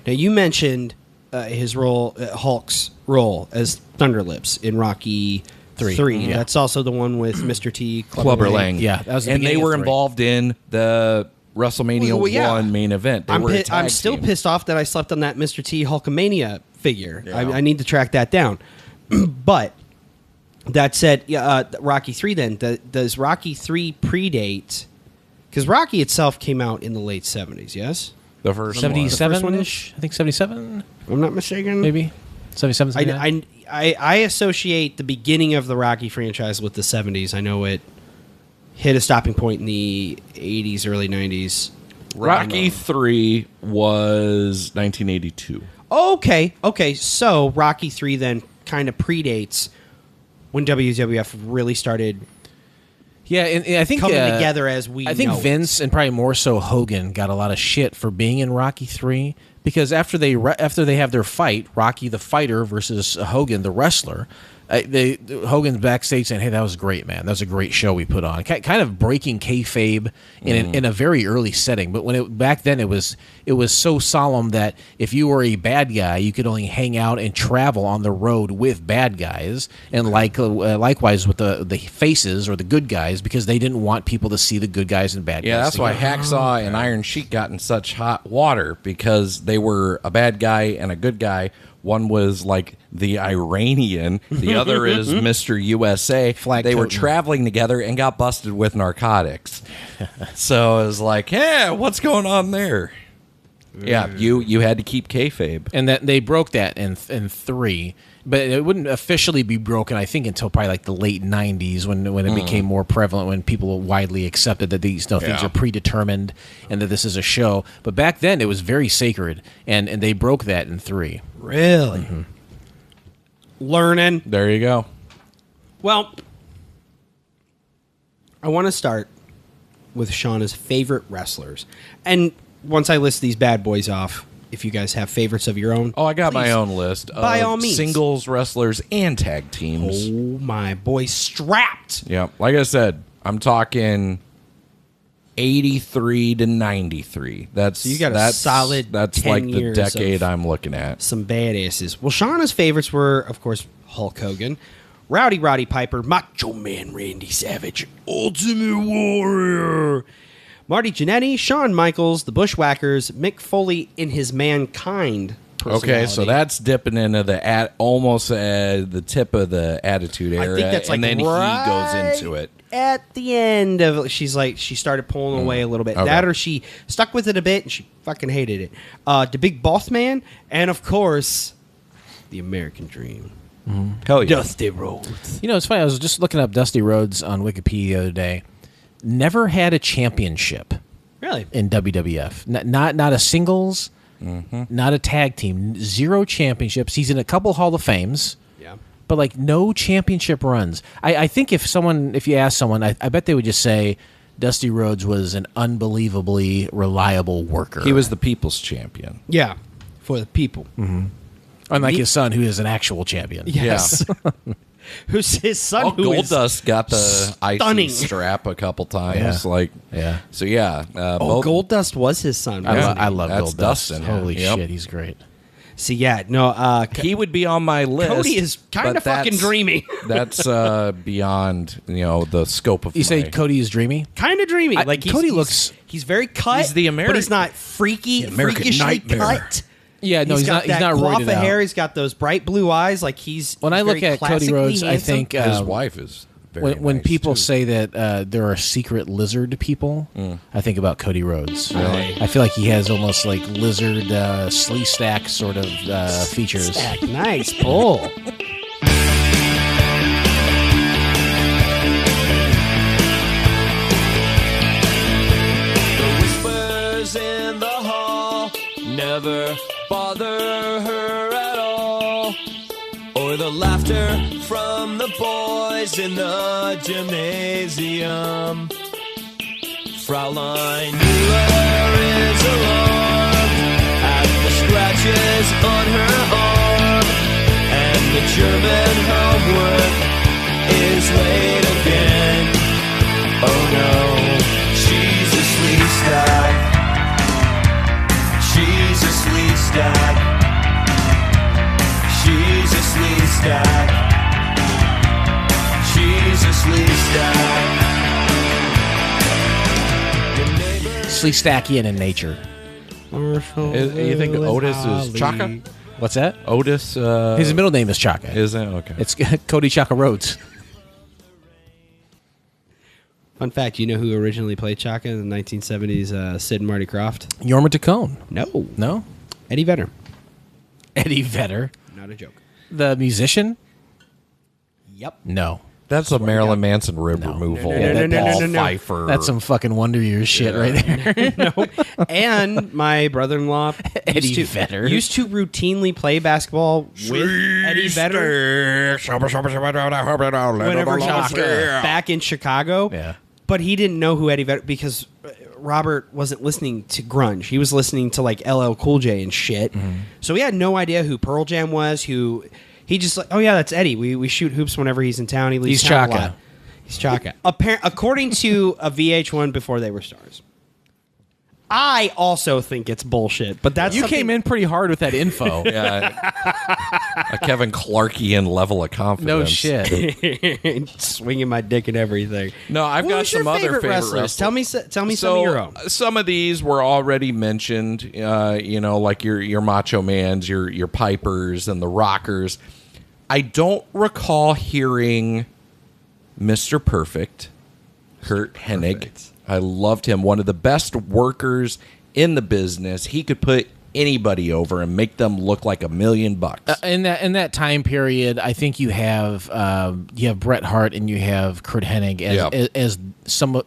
Now you mentioned his role, Hulk's role as Thunderlips in Rocky 3. Yeah. That's also the one with Mr. T. Clubber Lang. Yeah, that was the and they beginning were of 3. involved in the WrestleMania 1 main event. They were a tag I'm still team. pissed off that I slept on that Mr. T. Hulkamania figure. Yeah. I need to track that down. But that said, Rocky 3 then, does Rocky 3 predate... Because Rocky itself came out in the late 70s, yes? The first 77-ish? I think 77? I'm not mistaken. Maybe? 77, 79? I associate the beginning of the Rocky franchise with the 70s. I know it hit a stopping point in the 80s, early 90s. Rocky 3 was 1982. Okay. So Rocky 3 then kind of predates when WWF really started... Yeah, and I think coming together as we. I think know Vince and probably more so Hogan got a lot of shit for being in Rocky 3 because after they have their fight, Rocky the fighter versus Hogan the wrestler, Hogan's backstage saying, "Hey, that was great, man. That was a great show we put on." Kind of breaking kayfabe in a very early setting. But back then it was so solemn that if you were a bad guy, you could only hang out and travel on the road with bad guys, and likewise with the faces or the good guys, because they didn't want people to see the good guys and bad guys. Yeah, that's why Hacksaw and Iron Sheik got in such hot water because they were a bad guy and a good guy. One was like the Iranian. The other is Mr. USA. They were traveling together and got busted with narcotics. So it was like, yeah, what's going on there? Yeah, you had to keep kayfabe. And that they broke that in 3. But it wouldn't officially be broken, I think, until probably like the late 90s when it became more prevalent, when people widely accepted that these things are predetermined and that this is a show. But back then, it was very sacred, and they broke that in 3. Really? Mm-hmm. Learning. There you go. Well, I want to start with Shawna's favorite wrestlers. And once I list these bad boys off, if you guys have favorites of your own. Oh, I got my own list of by all means. Singles wrestlers and tag teams. Oh, my boy, strapped. Yeah, like I said, I'm talking 83 to 93. So you got a solid That's 10 like the years decade of I'm looking at. Some badasses. Well, Shawna's favorites were, of course, Hulk Hogan, Rowdy Roddy Piper, Macho Man Randy Savage, Ultimate Warrior, Marty Jannetty, Shawn Michaels, the Bushwhackers, Mick Foley in his Mankind personality. Okay, so that's dipping into the almost the tip of the Attitude Era, I think that's like and then right he goes into it. At the end of she started pulling away a little bit. Okay. That or she stuck with it a bit and she fucking hated it. The Big Boss Man, and of course, the American Dream. Hell yeah. Dusty Rhodes. You know, it's funny. I was just looking up Dusty Rhodes on Wikipedia the other day. Never had a championship. Really? In WWF. Not a singles, not a tag team. 0 championships. He's in a couple Hall of Fames. Yeah. But like no championship runs. I think if you ask someone, I bet they would just say Dusty Rhodes was an unbelievably reliable worker. He was the people's champion. Yeah. For the people. Unlike his son, who is an actual champion. Yes. who's his son. Who Gold is Dust got the stunning. icy strap a couple times. Yeah. So yeah. Gold Dust was his son. I love That's Gold Dust. Dustin. Holy Yep. shit, he's great. See, yeah, no. He would be on my list. Cody is kind but of fucking that's- dreamy. That's beyond the scope of. You say Cody is dreamy? Kind of dreamy. Cody looks. He's very cut. He's the but he's American- not freaky, American freakishly nightmare. cut. Yeah, no, he's got not. He's that not coif roided of out. hair. He's got those bright blue eyes. Like When I look at Cody Rhodes, I think his wife is. Very when nice, people too. say that there are secret lizard people, I think about Cody Rhodes. Really? I feel like he has almost like lizard slee stack sort of features. Stack. Nice pull. Whispers in the hall never bother her at all. Or the laughter from the boys in the gymnasium. Fraulein Mueller is alarmed at the scratches on her arm. And the German homework is late again. Oh no, she's a slee stack. She's a slee stack. She's a slee stack. She's a slee stack. Slee stackian in nature. You think Otis is Chaka? What's that? Otis. His middle name is Chaka. Is it okay? It's Cody Chaka Rhodes. Fun fact: you know who originally played Chaka in the 1970s? Sid and Marty Krofft. Yorma Tacone. No. No. Eddie Vedder. Eddie Vedder. Not a joke. The musician. Yep. No. That's a Marilyn Manson rib removal. No. Pfeiffer. That's some fucking Wonder Years shit right there. And my brother-in-law Eddie Vedder used to routinely play basketball with Eddie Vedder whenever he was back in Chicago. Yeah. But he didn't know who Eddie Vedder, because Robert wasn't listening to grunge. He was listening to like LL Cool J and shit. So he had no idea who Pearl Jam was. He just like, oh yeah, that's Eddie. We shoot hoops whenever he's in town. He leaves He's town a Chaka. lot. He's Chaka. According to a VH1 before they were stars. I also think it's bullshit, but that's You something- came in pretty hard with that info. Yeah, a Kevin Clarkian level of confidence. No shit. swinging my dick and everything. No, I've got Who's your some other favorite wrestlers. Tell me some of your own. Some of these were already mentioned. Like your Macho Mans, your Pipers, and the Rockers. I don't recall hearing Mr. Perfect, Kurt Hennig. I loved him. One of the best workers in the business. He could put anybody over and make them look like $1 million. In that time period, I think you have Bret Hart and you have Kurt Hennig as some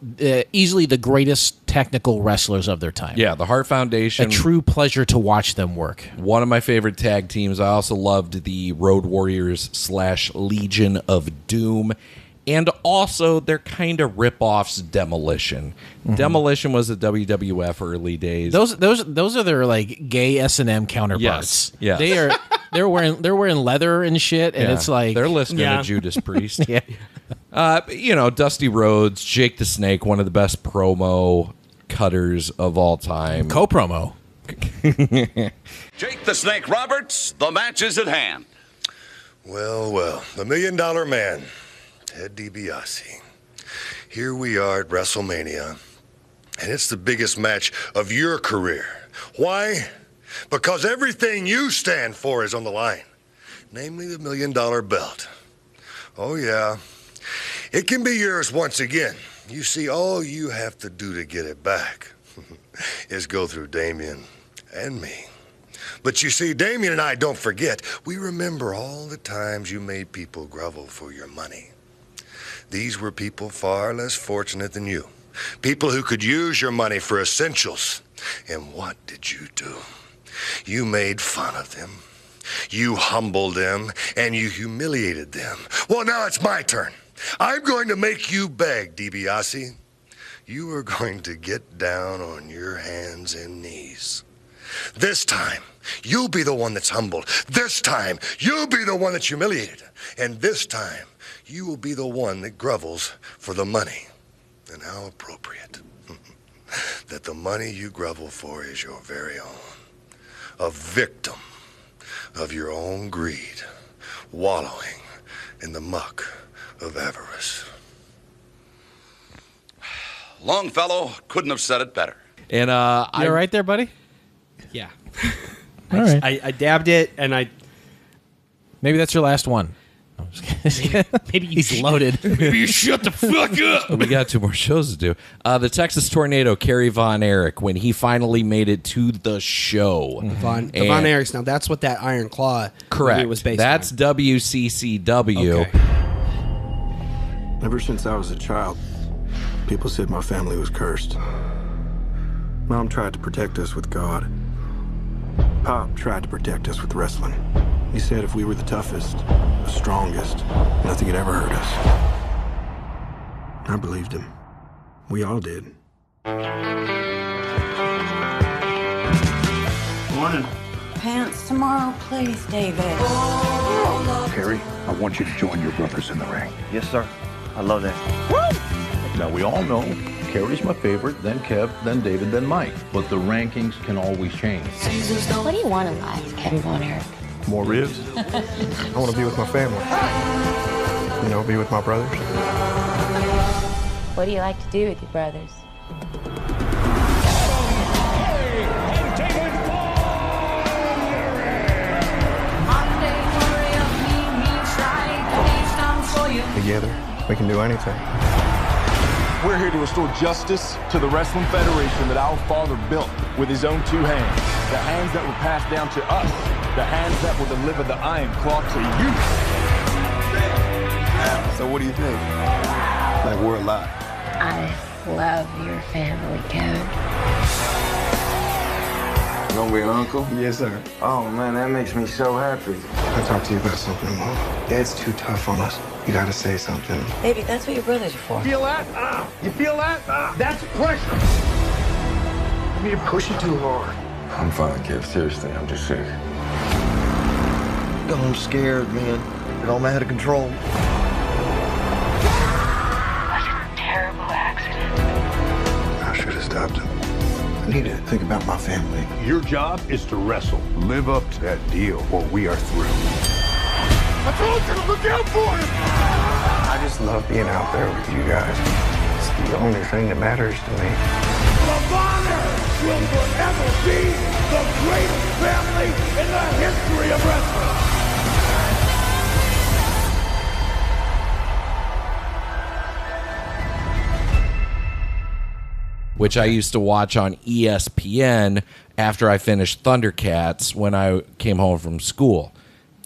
easily the greatest technical wrestlers of their time. Yeah, the Hart Foundation. A true pleasure to watch them work. One of my favorite tag teams. I also loved the Road Warriors / Legion of Doom. And also, they're kind of rip-offs Demolition. Demolition was the WWF early days. Those are their like gay S&M counterparts. Yes. They're wearing leather and shit, and it's like they're listening to Judas Priest. Dusty Rhodes, Jake the Snake, one of the best promo cutters of all time. Co-promo. Jake the Snake Roberts, the match is at hand. Well, the $1 Million Man, Ted DiBiase. Here we are at WrestleMania, and it's the biggest match of your career. Why? Because everything you stand for is on the line, namely the $1 Million belt. Oh, yeah. It can be yours once again. You see, all you have to do to get it back is go through Damien and me. But you see, Damien and I don't forget. We remember all the times you made people grovel for your money. These were people far less fortunate than you. People who could use your money for essentials. And what did you do? You made fun of them. You humbled them, and you humiliated them. Well, now it's my turn. I'm going to make you beg, DiBiase. You are going to get down on your hands and knees. This time, you'll be the one that's humbled. This time, you'll be the one that's humiliated. And this time, you will be the one that grovels for the money. And how appropriate that the money you grovel for is your very own. A victim of your own greed, wallowing in the muck of avarice. Longfellow couldn't have said it better. And you all right there, buddy? Yeah. All right. I dabbed it, and I... Maybe that's your last one. No, I'm just kidding. Maybe He's loaded. Maybe you shut the fuck up. We got 2 more shows to do. The Texas Tornado, Kerry Von Erich, when he finally made it to the show. The Von Erichs. Now, that's what that Iron Claw correct. movie was based That's on. WCCW. Okay. Ever since I was a child, people said my family was cursed. Mom tried to protect us with God. Pop tried to protect us with wrestling. He said if we were the toughest, the strongest, nothing had ever hurt us. I believed him. We all did. Morning. Pants tomorrow, please, David. Kerry, I want you to join your brothers in the ring. Yes, sir. I love that. Now, we all know Kerry's my favorite, then Kev, then David, then Mike. But the rankings can always change. What do you want in life, Kevin Von Erich? More ribs? I want to be with my family. You know, be with my brothers. What do you like to do with your brothers? Together, we can do anything. We're here to restore justice to the Wrestling Federation that our father built with his own 2 hands. The hands that were passed down to us. The hands that will deliver the Iron Claw to you. So what do you think? Like we're alive. I love your family, Kevin. You gonna be an uncle? Yes, sir. Oh, man, that makes me so happy. I'll talk to you about something, Mom. Dad's too tough on us. You gotta say something. Baby, that's what your brothers are for. Feel that? You feel that? That's pressure. You push it too hard. I'm fine, Kev. Seriously, I'm just sick. I'm scared, man. It all out of control. That's a terrible accident. I should have stopped him. I need to think about my family. Your job is to wrestle. Live up to that deal, or we are through. I told you to look out for him! I just love being out there with you guys. It's the only thing that matters to me. The Bonner will forever be the greatest family in the history of wrestling. Which I used to watch on ESPN after I finished Thundercats when I came home from school.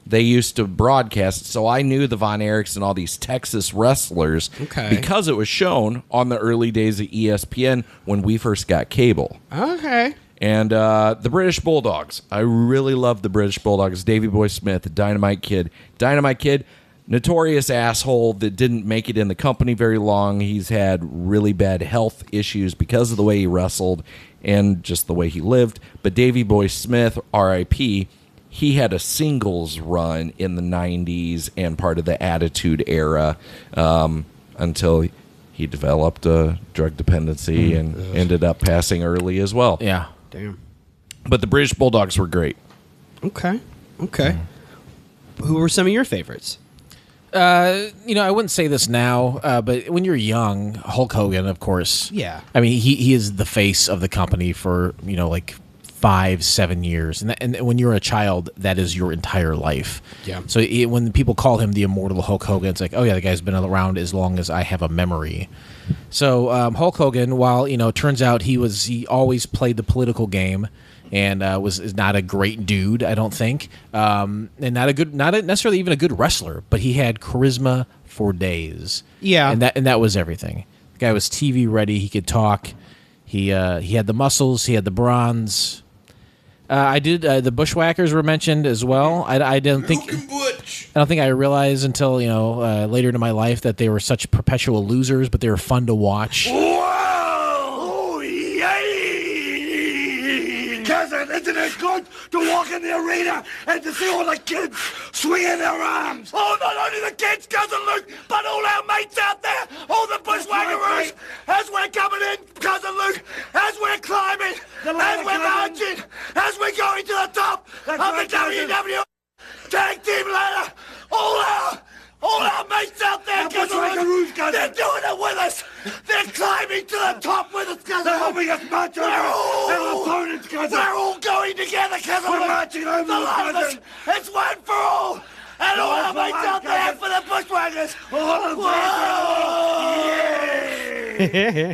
They used to broadcast, so I knew the Von Erichs and all these Texas wrestlers because it was shown on the early days of ESPN when we first got cable. Okay. And the British Bulldogs. I really love the British Bulldogs. Davey Boy Smith, Dynamite Kid. Dynamite Kid, notorious asshole that didn't make it in the company very long. He's had really bad health issues because of the way he wrestled and just the way he lived. But Davey Boy Smith, R.I.P., he had a singles run in the 90s and part of the Attitude Era until he developed a drug dependency and ended up passing early as well. Yeah. Damn. But the British Bulldogs were great. Okay. Who were some of your favorites? I wouldn't say this now, but when you're young, Hulk Hogan, of course. Yeah. I mean, he is the face of the company for, like 5-7 years. And when you're a child, that is your entire life. Yeah. So when people call him the immortal Hulk Hogan, it's like, oh, yeah, the guy's been around as long as I have a memory. So Hulk Hogan, while, it turns out he always played the political game and is not a great dude, I don't think, and not necessarily even a good wrestler, but he had charisma for days. Yeah, and that was everything. The guy was TV ready. He could talk. He had the muscles. He had the bronze. The Bushwhackers were mentioned as well. I don't think I realized until later in my life that they were such perpetual losers, but they were fun to watch. Whoa! Oh, yay! Cousin, isn't it good to walk in the arena and to see all the kids swinging their arms. Oh, not only the kids, Cousin Luke, but all our mates out there, all the bushwhackeroos, as we're coming in, Cousin Luke, as we're climbing, as we're marching, as we're going to the top of the WWF Tag Team ladder. All our mates out there, Cousin Luke, they're doing it with us. They're climbing to the top with us, Cousin Luke. They're helping us march over our opponents, Cousin. We're all going together, Cousin Luke. We're marching over the Cousin. It's one for all. And all our mates out there for the bushwhackers.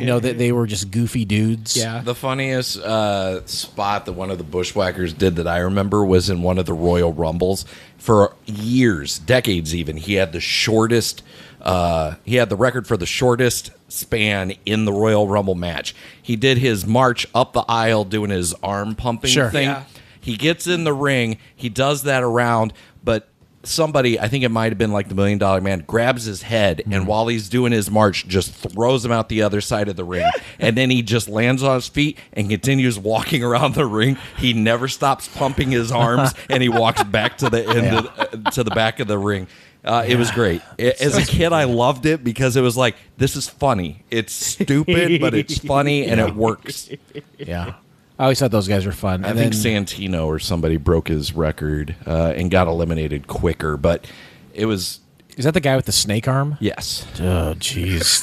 You know, that they were just goofy dudes. Yeah. The funniest spot that one of the bushwhackers did that I remember was in one of the Royal Rumbles. For years, decades even, he had the shortest. He had the record for the shortest span in the Royal Rumble match. He did his march up the aisle doing his arm pumping thing. Yeah. He gets in the ring. He does that around, but somebody, I think it might have been like the $1 Million Man, grabs his head and while he's doing his march, just throws him out the other side of the ring. And then he just lands on his feet and continues walking around the ring. He never stops pumping his arms, and he walks back to the end to the back of the ring. It was great. As a kid, I loved it because it was like, this is funny. It's stupid, but it's funny and it works. Yeah. I always thought those guys were fun. I think Santino or somebody broke his record and got eliminated quicker, but it was... Is that the guy with the snake arm? Yes. Oh, jeez.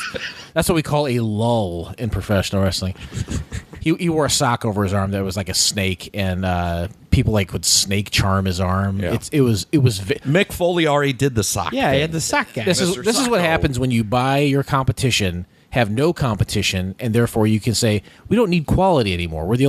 That's what we call a lull in professional wrestling. He wore a sock over his arm that was like a snake, and people would snake charm his arm. Yeah. It was Mick Foley already did the sock Yeah, thing. he had the sock guy. This is what happens when you buy your competition, have no competition, and therefore you can say we don't need quality anymore. We're the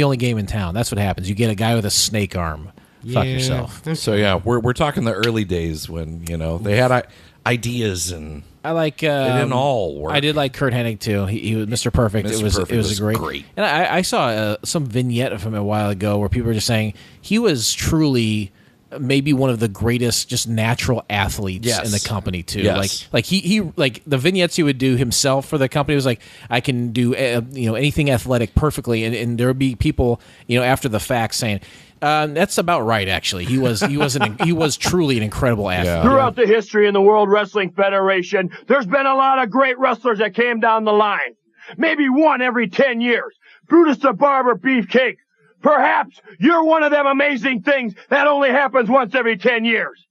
only game in town. That's what happens. You get a guy with a snake arm. Fuck yourself. So yeah, we're talking the early days when they had ideas and I like. They didn't all work. I did like Kurt Hennig too. He was Mr. Perfect. Mr. It was Perfect was a great. And I saw some vignette of him a while ago where people were just saying he was truly maybe one of the greatest just natural athletes in the company too. Yes. Like he the vignettes he would do himself for the company was like, I can do anything athletic perfectly, and there would be people after the fact saying, that's about right. Actually, he was truly an incredible athlete. Throughout the history in the World Wrestling Federation, there's been a lot of great wrestlers that came down the line. Maybe one every 10 years. Brutus the Barber Beefcake. Perhaps you're one of them amazing things that only happens once every 10 years.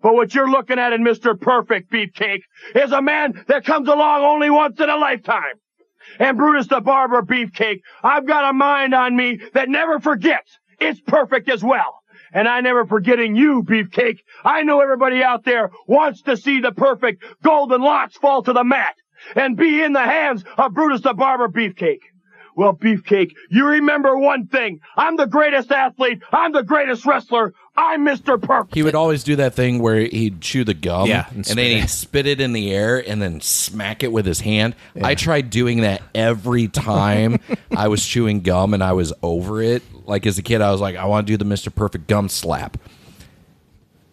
But what you're looking at in Mr. Perfect Beefcake is a man that comes along only once in a lifetime. And Brutus the Barber Beefcake, I've got a mind on me that never forgets. It's perfect as well. And I never forgetting you, Beefcake. I know everybody out there wants to see the perfect golden locks fall to the mat and be in the hands of Brutus the Barber Beefcake. Well, Beefcake, you remember one thing. I'm the greatest athlete. I'm the greatest wrestler. I'm Mr. Perfect. He would always do that thing where he'd chew the gum and then he'd spit it in the air and then smack it with his hand. Yeah. I tried doing that every time I was chewing gum and I was over it. Like as a kid, I was like, I want to do the Mr. Perfect gum slap.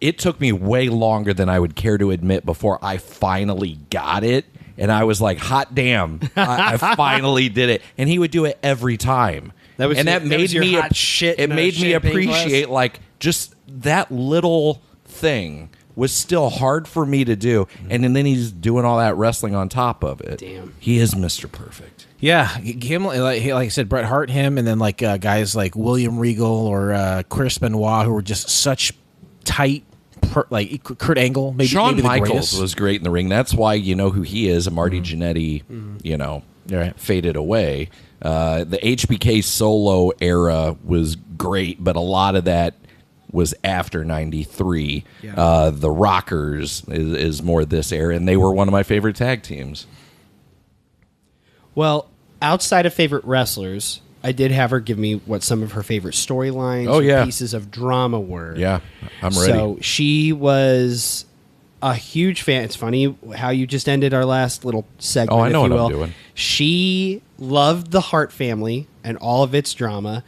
It took me way longer than I would care to admit before I finally got it. And I was like, hot damn, I finally did it. And he would do it every time. That made me appreciate like just that little thing was still hard for me to do. And then he's doing all that wrestling on top of it. Damn. He is Mr. Perfect. Yeah, him like I said, Bret Hart, him, and then like guys like William Regal or Chris Benoit, who were just such tight. Like Kurt Angle, maybe Shawn maybe Michaels was great in the ring. That's why you know who he is. And Marty Jannetty, faded away. The HBK solo era was great, but a lot of that was after '93. Yeah. The Rockers is more this era, and they were one of my favorite tag teams. Well, outside of favorite wrestlers, I did have her give me what some of her favorite storylines pieces of drama were. Yeah, I'm ready. So she was a huge fan. It's funny how you just ended our last little segment. Oh, I know if you what will. I'm doing. She loved the Hart family and all of its drama.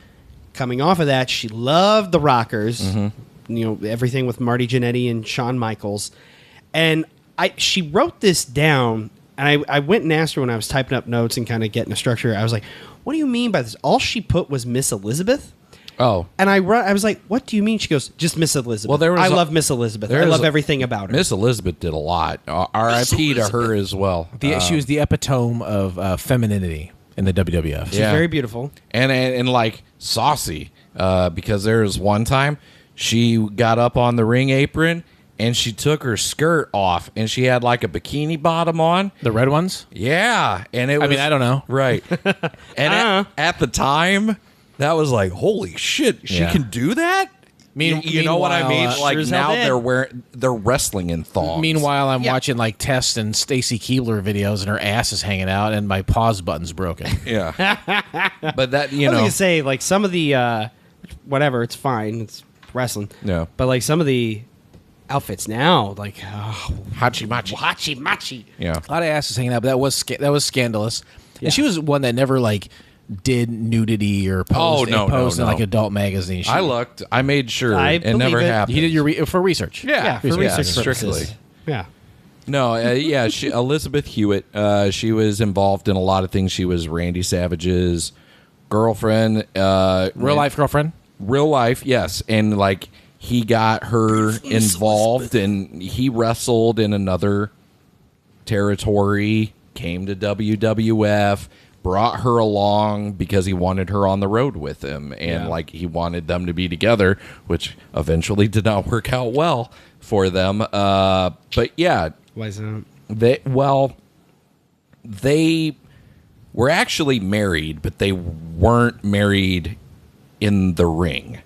Coming off of that, she loved the Rockers. Mm-hmm. Everything with Marty Jannetty and Shawn Michaels. And she wrote this down, and I went and asked her when I was typing up notes and kind of getting a structure. I was like, what do you mean by this? All she put was Miss Elizabeth. Oh. And I was like, what do you mean? She goes, just Miss Elizabeth. Well, I love Miss Elizabeth. I love everything about her. Miss Elizabeth did a lot. R.I.P. to her as well. She was the epitome of femininity in the WWF. She's very beautiful. And like saucy, because there was one time she got up on the ring apron and she took her skirt off and she had like a bikini bottom on. The red ones? Yeah. And it was, I mean, I don't know. Right. And at the time, that was like, holy shit, she can do that? You know what I mean? Like now they're wrestling in thongs. Meanwhile, I'm watching like Tess and Stacy Keibler videos, and her ass is hanging out, and my pause button's broken. Yeah, but that I was gonna say like some of the whatever, it's fine, it's wrestling. Yeah, but like some of the outfits now, like hachi machi. Yeah, a lot of asses hanging out, but that was scandalous. Yeah. And she was one that never like did nudity or posed, in like adult magazine. I looked. I made sure it never happened. You did for research. Yeah, for research strictly. purposes. Yeah. No, Elizabeth Hewitt. She was involved in a lot of things. She was Randy Savage's girlfriend, real life girlfriend. Real life, yes, and like he got her involved, and he wrestled in another territory. Came to WWF. Brought her along because he wanted her on the road with him, and like he wanted them to be together, which eventually did not work out well for them. But yeah, why is that? They were actually married, but they weren't married in the ring.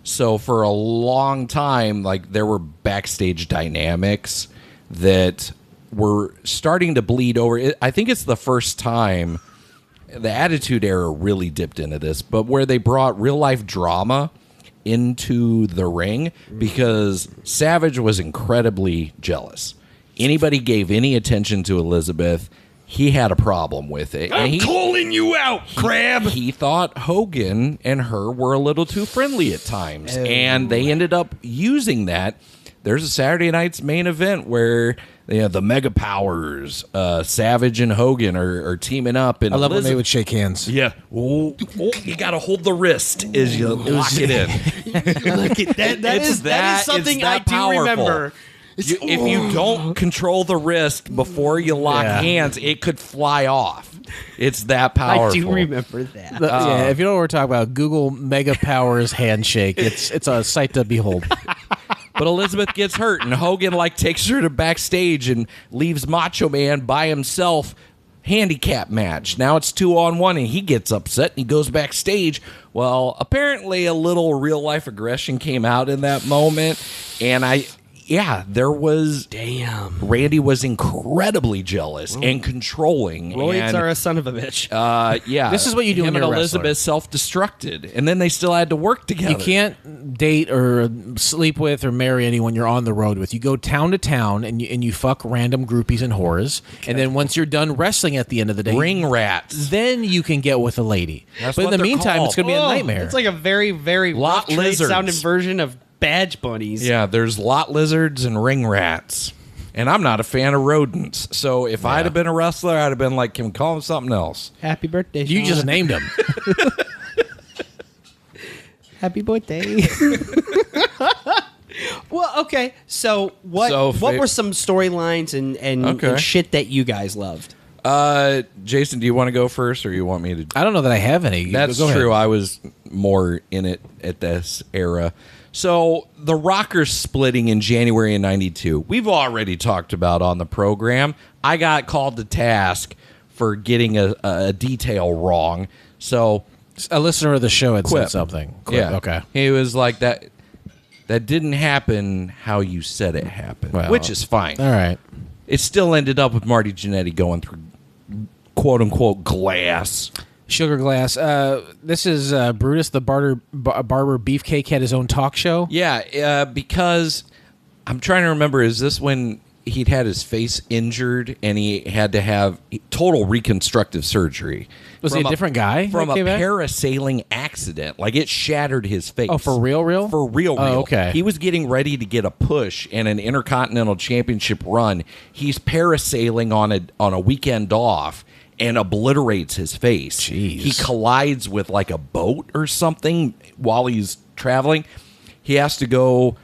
So for a long time, like there were backstage dynamics that were starting to bleed over. I think it's the first time. The Attitude Era really dipped into this, but where they brought real life drama into the ring because Savage was incredibly jealous. Anybody gave any attention to Elizabeth, he had a problem with it. I'm calling you out, Crab. He thought Hogan and her were a little too friendly at times, and they ended up using that. There's a Saturday Night's Main Event where the Mega Powers, Savage and Hogan are teaming up. And I love when they would shake hands. Yeah. Oh, you got to hold the wrist as you lock it in. Look at that. That is something I do remember. If you don't control the wrist before you lock hands, it could fly off. It's that powerful. I do remember that. If you know what we're talking about, Google Mega Powers handshake. It's a sight to behold. But Elizabeth gets hurt, and Hogan takes her to backstage and leaves Macho Man by himself. Handicap match. Now it's 2-on-1, and he gets upset and he goes backstage. Well, apparently a little real life aggression came out in that moment, and there was. Damn. Randy was incredibly jealous and controlling. Roids are a son of a bitch. Yeah. This is what you do when you're a Elizabeth self-destructed, and then they still had to work together. You can't date or sleep with or marry anyone you're on the road with. You go town to town and you fuck random groupies and whores, and then once you're done wrestling at the end of the day, ring rats. Then you can get with a lady. That's but in what the they're meantime, called. it's going to be a nightmare. It's like a very, very Lot rough lizards. sounding version of badge bunnies. Yeah, there's lot lizards and ring rats. And I'm not a fan of rodents. So if I'd have been a wrestler, I'd have been like, can we call him something else? Happy birthday, You Shawna. just named him. Happy birthday. Well, okay. So what were some storylines and shit that you guys loved? Jason, do you want to go first, or you want me to? I don't know that I have any. That's Go true. ahead. I was more in it at this era. So the Rockers splitting in January of '92, we've already talked about on the program. I got called to task for getting a detail wrong. So a listener of the show had Quip. said something. Yeah. Okay. He was like, that didn't happen how you said it happened, Well, which is fine. All right. It still ended up with Marty Jannetty going through quote-unquote glass. Sugar Glass. This is Brutus the Barber Beefcake had his own talk show. Yeah, because I'm trying to remember, is this when he'd had his face injured and he had to have total reconstructive surgery? Was he a different guy? From a came back? parasailing accident. Like, it shattered his face. Oh, for real? For real. Oh, okay. He was getting ready to get a push in an Intercontinental Championship run. He's parasailing on a weekend off, and obliterates his face. Jeez. He collides with like a boat or something while he's traveling. He has to go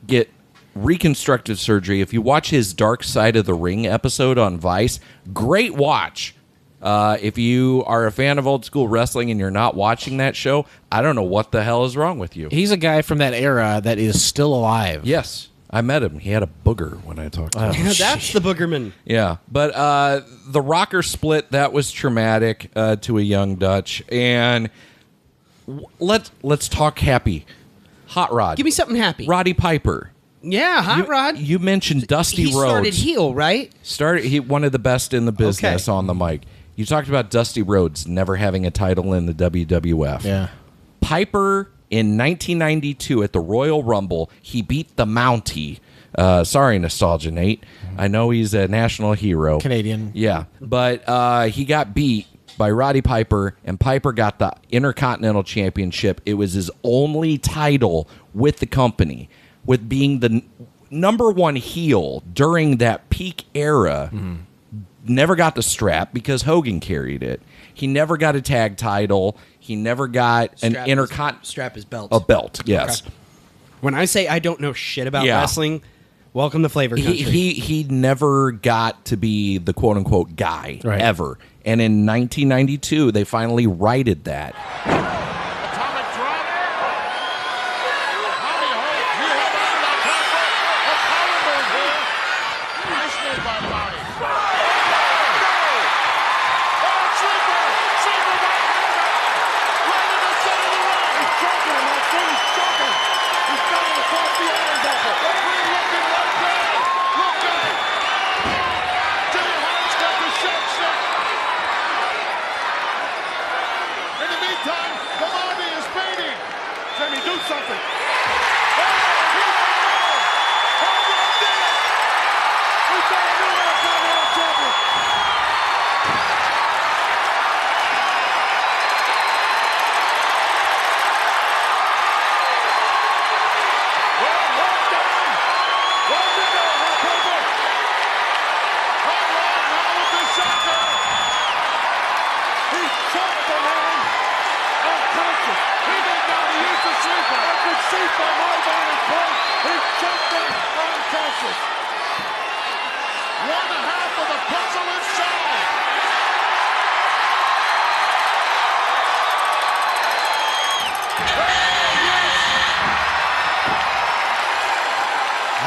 get reconstructive surgery. If you watch his Dark Side of the Ring episode on Vice, great watch. If you are a fan of old school wrestling and you're not watching that show, I don't know what the hell is wrong with you. He's a guy from that era that is still alive. Yes, I met him. He had a booger when I talked to him. Yeah, that's the boogerman. Yeah, but the rocker split, that was traumatic to a young Dutch. And let's talk happy. Hot Rod. Give me something happy. Roddy Piper. Yeah, Hot Rod. You mentioned Dusty Rhodes. He started heel, right? He one of the best in the business on the mic. You talked about Dusty Rhodes never having a title in the WWF. Yeah. Piper in 1992 at the Royal Rumble, he beat the Mountie. Sorry, Nostalgia Nate. I know he's a national hero. Canadian. Yeah, but he got beat by Roddy Piper, and Piper got the Intercontinental Championship. It was his only title with the company, with being the number one heel during that peak era. Never got the strap because Hogan carried it. He never got a tag title. He never got an Intercontinental strap is belt. A belt, yes. Okay. When I say I don't know shit about wrestling, welcome to Flavor Country. He never got to be the quote unquote guy ever. And in 1992, they finally righted that.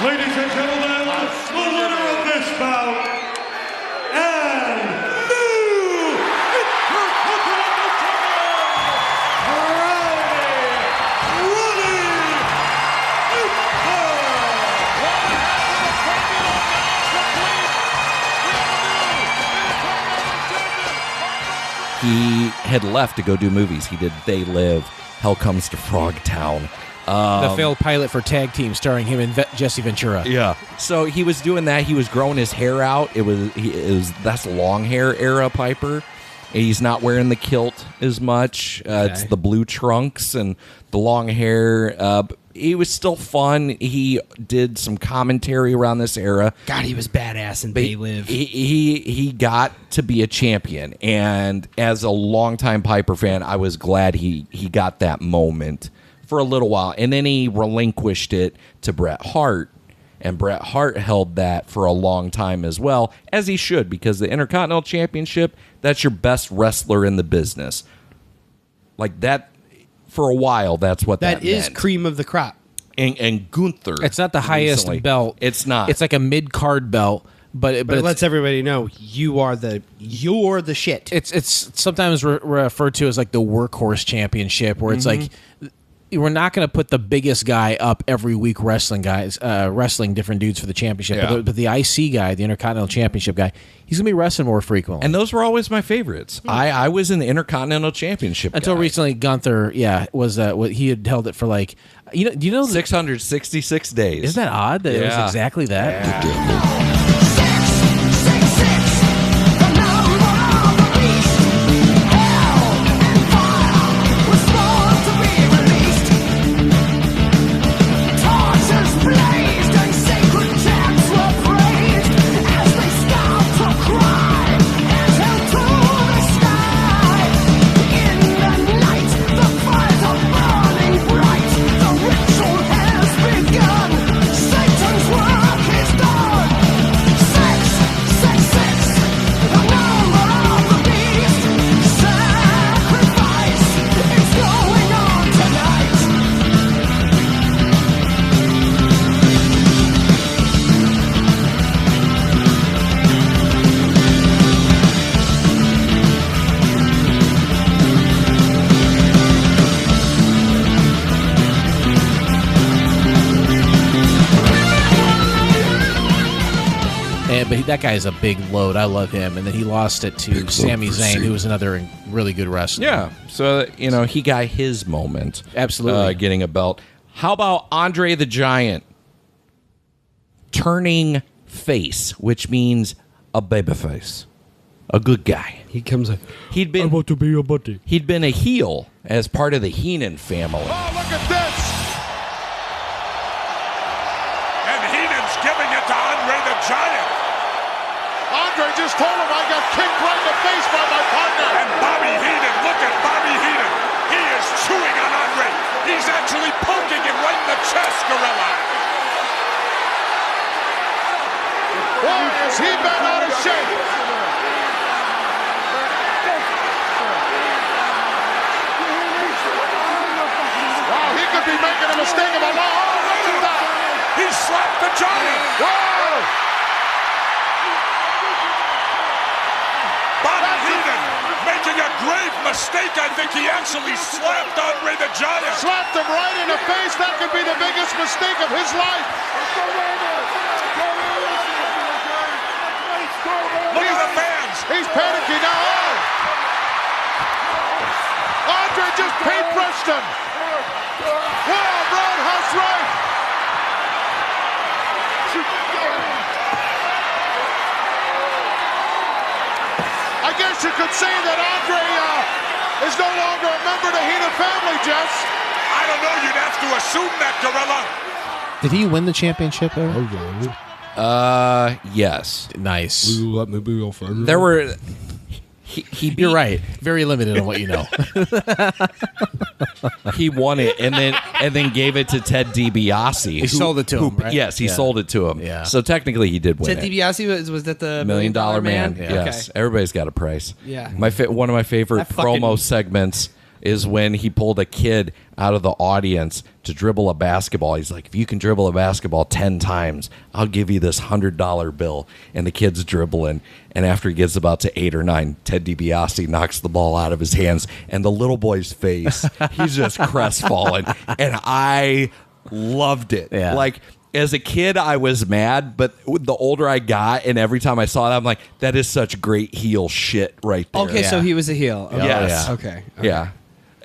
Ladies and gentlemen, the winner of this bout, and new Intercontinental Champion, Roddy Piper. He had left to go do movies. He did They Live, Hell Comes to Frogtown. The failed pilot for Tag Team starring him and Jesse Ventura. Yeah. So he was doing that. He was growing his hair out. That's long hair era Piper. He's not wearing the kilt as much. It's the blue trunks and the long hair. He was still fun. He did some commentary around this era. God, he was badass in They Live. He got to be a champion. And as a longtime Piper fan, I was glad he got that moment for a little while, and then he relinquished it to Bret Hart, and Bret Hart held that for a long time as well, as he should, because the Intercontinental Championship, that's your best wrestler in the business. Like that, for a while, that's what that is meant. Cream of the crop. And Gunther. It's not the highest belt. It's not. It's like a mid-card belt. But it lets everybody know you're the shit. It's sometimes referred to as like the workhorse championship, where it's like, we're not going to put the biggest guy up every week wrestling different dudes for the championship. Yeah. But the IC guy, the Intercontinental Championship guy, he's going to be wrestling more frequently. And those were always my favorites. I was in the Intercontinental Championship until recently. Gunther, was he had held it for like, do you know 666 days. Isn't that odd that it was exactly that? Yeah. but that guy is a big load. I love him. And then he lost it to Sami Zayn, who was another really good wrestler. Yeah. So, he got his moment. Absolutely. Getting a belt. How about Andre the Giant turning face, which means a babyface, a good guy. He comes. He'd been. I want to be your buddy. He'd been a heel as part of the Heenan family. Oh, look at this! And Heenan's giving it to Andre the Giant. Andre just told him I got kicked right in the face by my partner. And Bobby Heenan, look at Bobby Heenan. He is chewing on Andre. He's actually poking him right in the chest, Gorilla. Boy, is he been out of shape. Wow, he could be making a mistake of a law. Oh, look at that. He slapped the Giant. Whoa! Bobby Heenan making a grave mistake. I think he actually slapped Andre the Giant. Slapped him right in the face. That could be the biggest mistake of his life. Look at the fans. He's panicking now. Oh. Andre just paintbrushed him. Whoa, roundhouse right. I guess you could say that Andre is no longer a member of the Heenan family, Jess. I don't know. You'd have to assume that, Gorilla. Did he win the championship ever? Yes. Nice. Will you let me be your friend? There were. He You're right. Very limited on what you know. He won it and then gave it to Ted DiBiase. He sold it to him, right? Yes, he sold it to him. Yeah. So technically, he did win Ted it. DiBiase was that the $1 Million Man. Yeah. Yes, Okay. everybody's got a price. Yeah. One of my favorite That fucking- promo segments is when he pulled a kid out of the audience to dribble a basketball. He's like, if you can dribble a basketball 10 times, I'll give you this $100 bill. And the kid's dribbling. And after he gets about to 8 or 9, Ted DiBiase knocks the ball out of his hands. And the little boy's face, he's just crestfallen. And I loved it. Yeah. Like, as a kid, I was mad, but the older I got, and every time I saw that, I'm like, that is such great heel shit right there. Okay, so he was a heel. Okay. Yes. Okay. Yeah.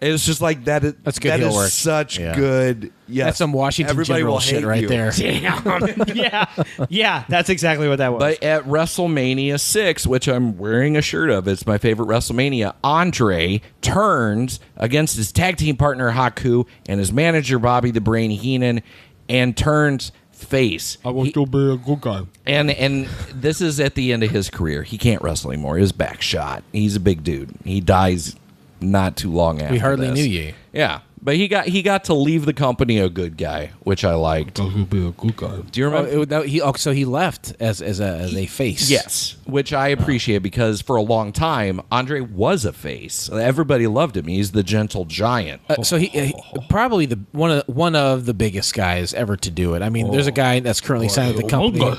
It's just like that. That's good that heel is work. such Yeah. good. Yes, That's some Washington Everybody General will shit hate right you. there. Damn. Yeah, that's exactly what that was. But at WrestleMania 6, which I'm wearing a shirt of, it's my favorite WrestleMania, Andre turns against his tag team partner Haku and his manager Bobby the Brain Heenan and turns face. I want to be a good guy. And this is at the end of his career. He can't wrestle anymore. His back shot. He's a big dude. He dies not too long after We hardly this. knew ye. Yeah. But he got to leave the company a good guy, which I liked. I will be a good guy. Do you remember? So he left as a face. Yes, which I appreciate because for a long time Andre was a face. Everybody loved him. He's the gentle giant. So he probably one of the biggest guys ever to do it. I mean, there's a guy that's currently signed with the company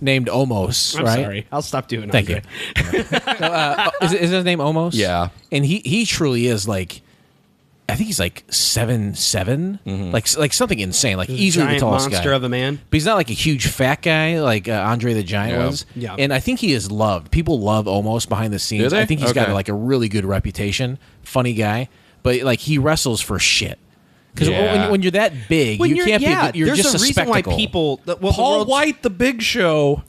named Omos. I'm right? sorry. I'll stop doing it. Thank you. Is his name Omos? Yeah. And he truly is like, I think he's like 7'7", like something insane, like easily the Giant tallest monster guy. of a man. But he's not like a huge fat guy like Andre the Giant was. Yeah. And I think he is loved. People love Omos behind the scenes. Do they? I think he's got Okay. like a really good reputation. Funny guy, but like he wrestles for shit. Because Yeah. when you're that big, you can't be. You're there's just a reason spectacle. why people. Paul White, the Big Show,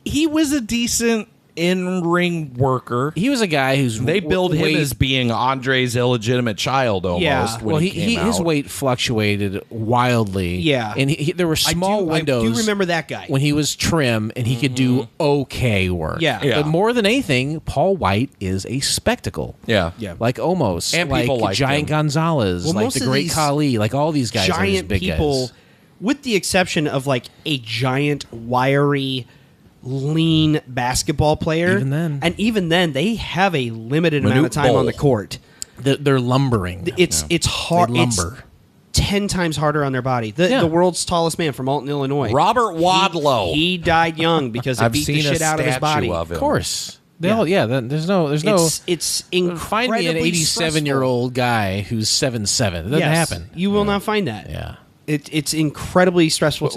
he was a decent in-ring worker. He was a guy who's They billed him as being Andre's illegitimate child almost. Yeah. When well, he came his out. weight fluctuated wildly. Yeah. and there were small windows. I do remember that guy. When he was trim and he could do okay work. Yeah. Yeah. But more than anything, Paul White is a spectacle. Yeah. Yeah. Like Omos, And like people like Giant him. Gonzalez, Well, like most the of Great these Khali, like all these guys are just giant big people, guys. with the exception of like a giant, wiry, lean basketball player. Even then, they have a limited amount of time on the court. They're lumbering. It's hard. They It's lumber. 10 times harder on their body. The world's tallest man from Alton, Illinois, Robert Wadlow. He died young because it I've beat the seen a shit out of his statue body. of him. Of course. There's no. It's incredibly Find me an 87-year-old guy who's 7'7". It doesn't happen. You will not find that. Yeah. It's incredibly stressful.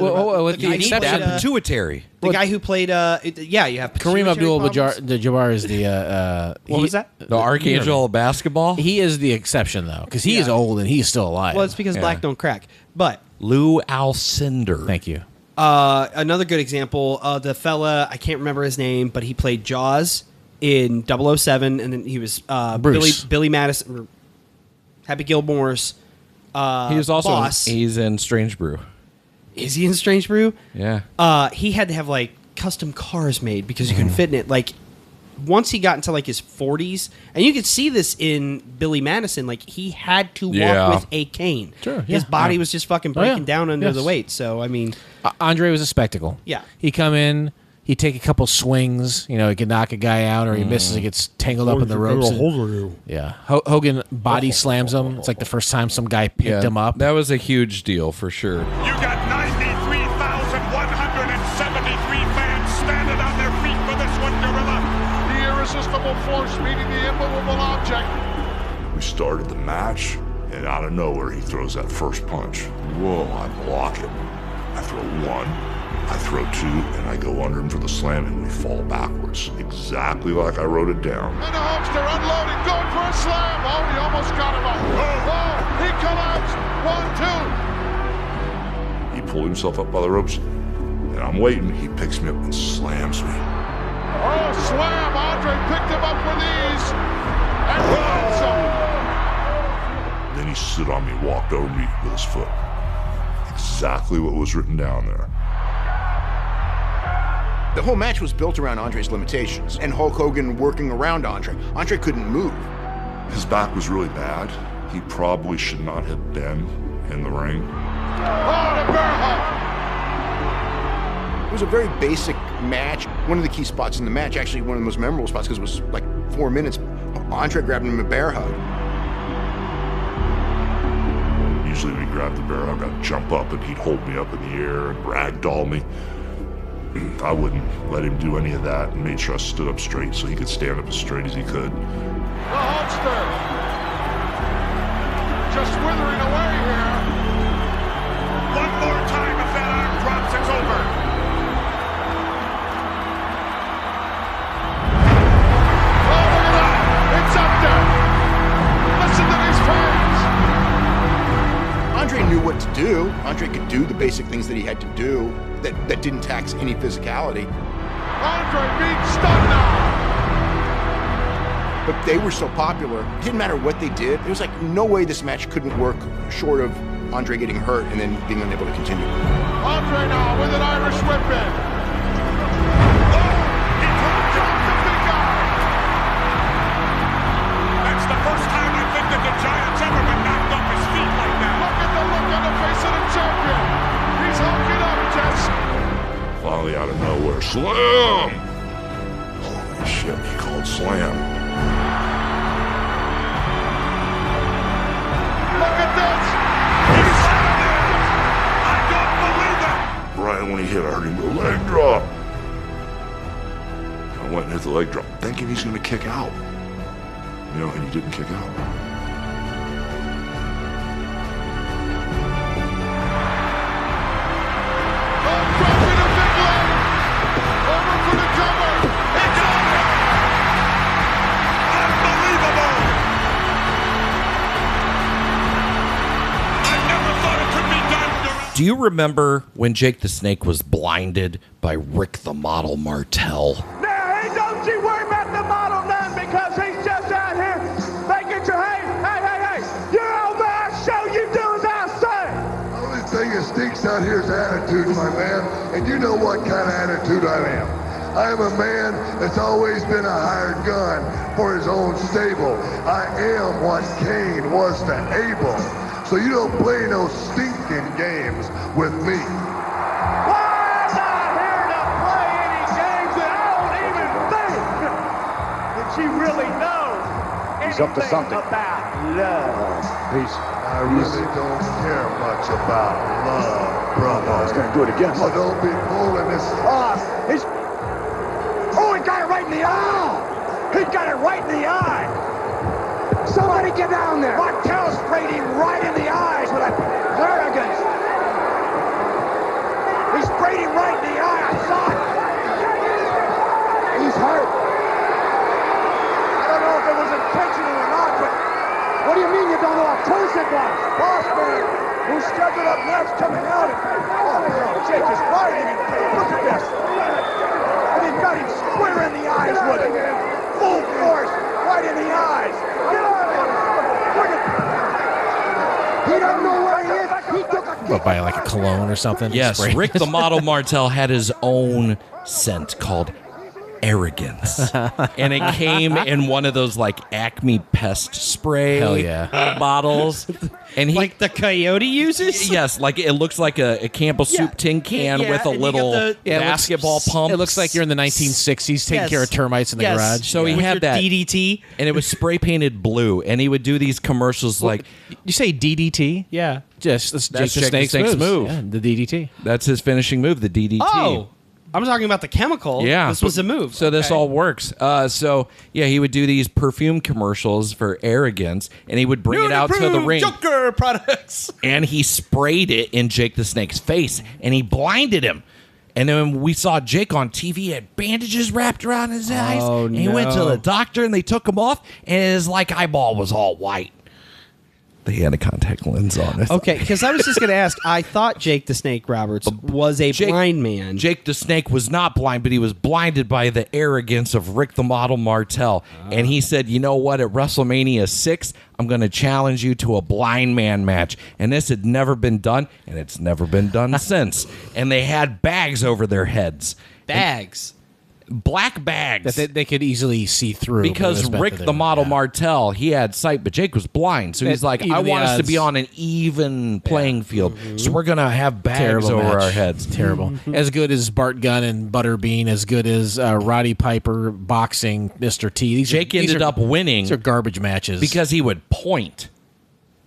You need that pituitary. The guy who played, you have Kareem Abdul-Jabbar is the. What was that? The Archangel of basketball? He is the exception, though, because he is old and he's still alive. Well, it's because black don't crack. But Lou Alcindor. Thank you. Another good example, the fella, I can't remember his name, but he played Jaws in 007, and then he was Billy Madison, Happy Gilmore's he was also boss. He's in Strange Brew. Is he in Strange Brew? Yeah. He had to have like custom cars made because you couldn't fit in it. Like once he got into like his 40s, and you could see this in Billy Madison, like he had to walk with a cane. Sure, his body was just fucking breaking down under the weight. So I mean, Andre was a spectacle. Yeah, he'd come in. He'd take a couple swings, he could knock a guy out, or he misses, he gets tangled up in the ropes. Yeah, Hogan body slams him. It's like the first time some guy picked him up. That was a huge deal for sure. You got 93,173 fans standing on their feet for this one, Gorilla. The irresistible force meeting the immovable object. We started the match, and out of nowhere, he throws that first punch. Whoa, I block it. I throw one. I throw two, and I go under him for the slam, and we fall backwards. Exactly like I wrote it down. And the Hulkster unloading, going for a slam. Oh, he almost got him up. Oh, he collapsed. 1, 2. He pulled himself up by the ropes, and I'm waiting. He picks me up and slams me. Oh, slam. Andre picked him up with ease and lands him. Then he stood on me, walked over me with his foot. Exactly what was written down there. The whole match was built around Andre's limitations and Hulk Hogan working around Andre. Andre couldn't move. His back was really bad. He probably should not have been in the ring. Oh, the bear hug! It was a very basic match. One of the key spots in the match, actually one of the most memorable spots, because it was like 4 minutes, Andre grabbed him a bear hug. Usually when he grabbed the bear hug, I'd jump up and he'd hold me up in the air and ragdoll me. I wouldn't let him do any of that and made sure I stood up straight so he could stand up as straight as he could. The Hulkster just withering away here. One more time, if that arm drops, it's over. Oh, look at that! It's up there! Listen to these fans! Andre knew what to do. Andre could do the basic things that he had to do that didn't tax any physicality. Andre being stunned now! But they were so popular, it didn't matter what they did. There was like no way this match couldn't work short of Andre getting hurt and then being unable to continue. Andre now with an Irish whip in. He dropped the big guy. That's the first time I think that the Giant's ever been knocked off his feet like that. Look at the look on the face of the champion. He's hulking up, Jess. Finally out of nowhere, slam! Holy shit, he called slam. Look at this! He's slammed! I don't believe it! Right when he hit, I heard him go, leg drop. I went and hit the leg drop, thinking he's going to kick out. And he didn't kick out. Do you remember when Jake the Snake was blinded by Rick the Model Martel? Now, hey, don't you worry about the model none, because he's just out here making sure, hey, you're over, I show you do as I say. The only thing that stinks out here is attitude, my man, and you know what kind of attitude I am. I am a man that's always been a hired gun for his own stable. I am what Cain was to Abel. So you don't play no stinking games with me. Why am I here to play any games that I don't even think that she really knows He's up to something about love? I really don't care much about love, brother. He's gonna do it again. So don't be fooling this. Oh, he got it right in the eye! He got it right in the eye! Somebody get down there! Martel sprayed him right in the eyes with that arrogance! sprayed him right in the eye. I saw it. He's hurt. I don't know if it was intentional or not, but what do you mean you don't know? Of course it was. Boss man, who's scheduled up next, coming out. Jake is fighting him. Look at this. And he got him square in the eyes with it. Full force, right in the eyes. Look at. He doesn't know where he is. He took a kick. Buy like a cologne or something. Yes, Spray. Rick the Model Martel had his own scent called Arrogance. And it came in one of those like Acme pest spray Hell yeah. bottles. And he, like the coyote uses? Yes, like it looks like a Campbell soup tin can with a little basketball pump. It looks like you're in the 1960s taking care of termites in the garage. So he had that DDT, and it was spray painted blue, and he would do these commercials like. You say DDT? Yeah. Just That's Jake the Snake's move. Yeah, the DDT. That's his finishing move, the DDT. Oh, I'm talking about the chemical. Yeah. This was a move. So this all works. So, yeah, he would do these perfume commercials for Arrogance, and he would bring it out to the ring. Joker products. And he sprayed it in Jake the Snake's face, and he blinded him. And then we saw Jake on TV, he had bandages wrapped around his eyes. Oh, and he went to no. the doctor, and they took him off, and his eyeball was all white. They had a contact lens on it. Okay, because I was just going to ask. I thought Jake the Snake Roberts was a blind man. Jake the Snake was not blind, but he was blinded by the arrogance of Rick the Model Martel. And he said, you know what, at WrestleMania 6, I'm going to challenge you to a blind man match. And this had never been done, and it's never been done since. And they had bags over their heads. Bags? Black bags. That they could easily see through. Because Rick the Model Martel, he had sight, but Jake was blind. So he's like, I want us to be on an even playing field. So we're going to have bags over our heads. Terrible. As good as Bart Gunn and Butterbean, as good as Roddy Piper boxing Mr. T. Jake ended up winning. These are garbage matches. Because he would point.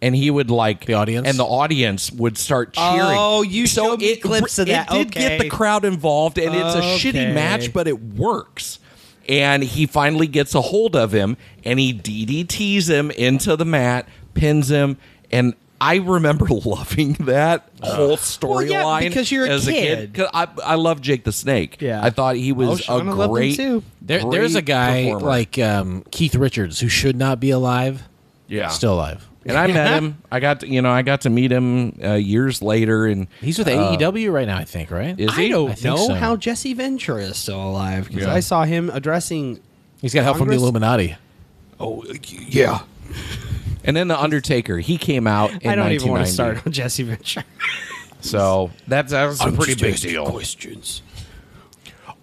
And he would the audience, and the audience would start cheering. Oh, you showed me clips of that. It did get the crowd involved, and it's a shitty match, but it works. And he finally gets a hold of him, and he DDTs him into the mat, pins him, and I remember loving that whole storyline because you're as a kid. 'Cause I love Jake the Snake. Yeah. I thought he was Shawna loved him too. There's a guy performer. like Keith Richards who should not be alive. Yeah, still alive. And I met him. I got to meet him years later, and he's with AEW right now, I think. Right? Is he? I don't know so. how Jesse Ventura is still alive because I saw him addressing. He's got help from the Illuminati. Oh, yeah. And then the Undertaker, he came out in 1990. I don't even want to start on Jesse Ventura. So that was a pretty big deal. Questions.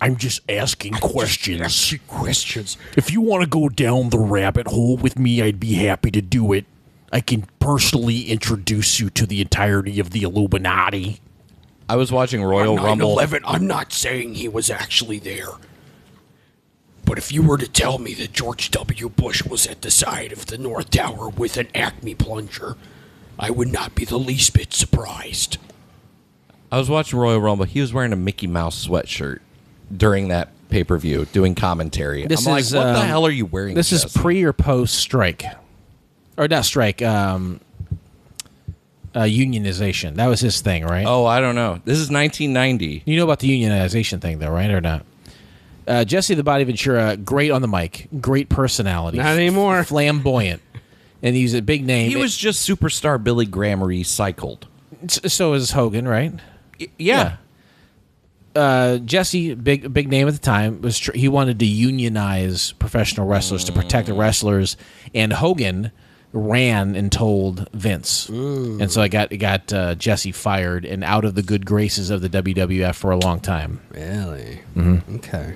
I'm just asking questions. If you want to go down the rabbit hole with me, I'd be happy to do it. I can personally introduce you to the entirety of the Illuminati. I was watching Royal Rumble. 9/11, I'm not saying he was actually there. But if you were to tell me that George W. Bush was at the side of the North Tower with an Acme plunger, I would not be the least bit surprised. I was watching Royal Rumble. He was wearing a Mickey Mouse sweatshirt during that pay-per-view, doing commentary. I'm like, what the hell are you wearing? This is pre or post strike, or not strike? Unionization. That was his thing, right? Oh, I don't know. This is 1990. You know about the unionization thing, though, right, or not? Jesse the Body Ventura, great on the mic, great personality. Not anymore. Flamboyant, and he's a big name. He was just superstar Billy Graham recycled. So is Hogan, right? Yeah. Jesse, big name at the time, he wanted to unionize professional wrestlers to protect the wrestlers, and Hogan ran and told Vince, and so I got Jesse fired and out of the good graces of the WWF for a long time. Really? Mm-hmm. Okay.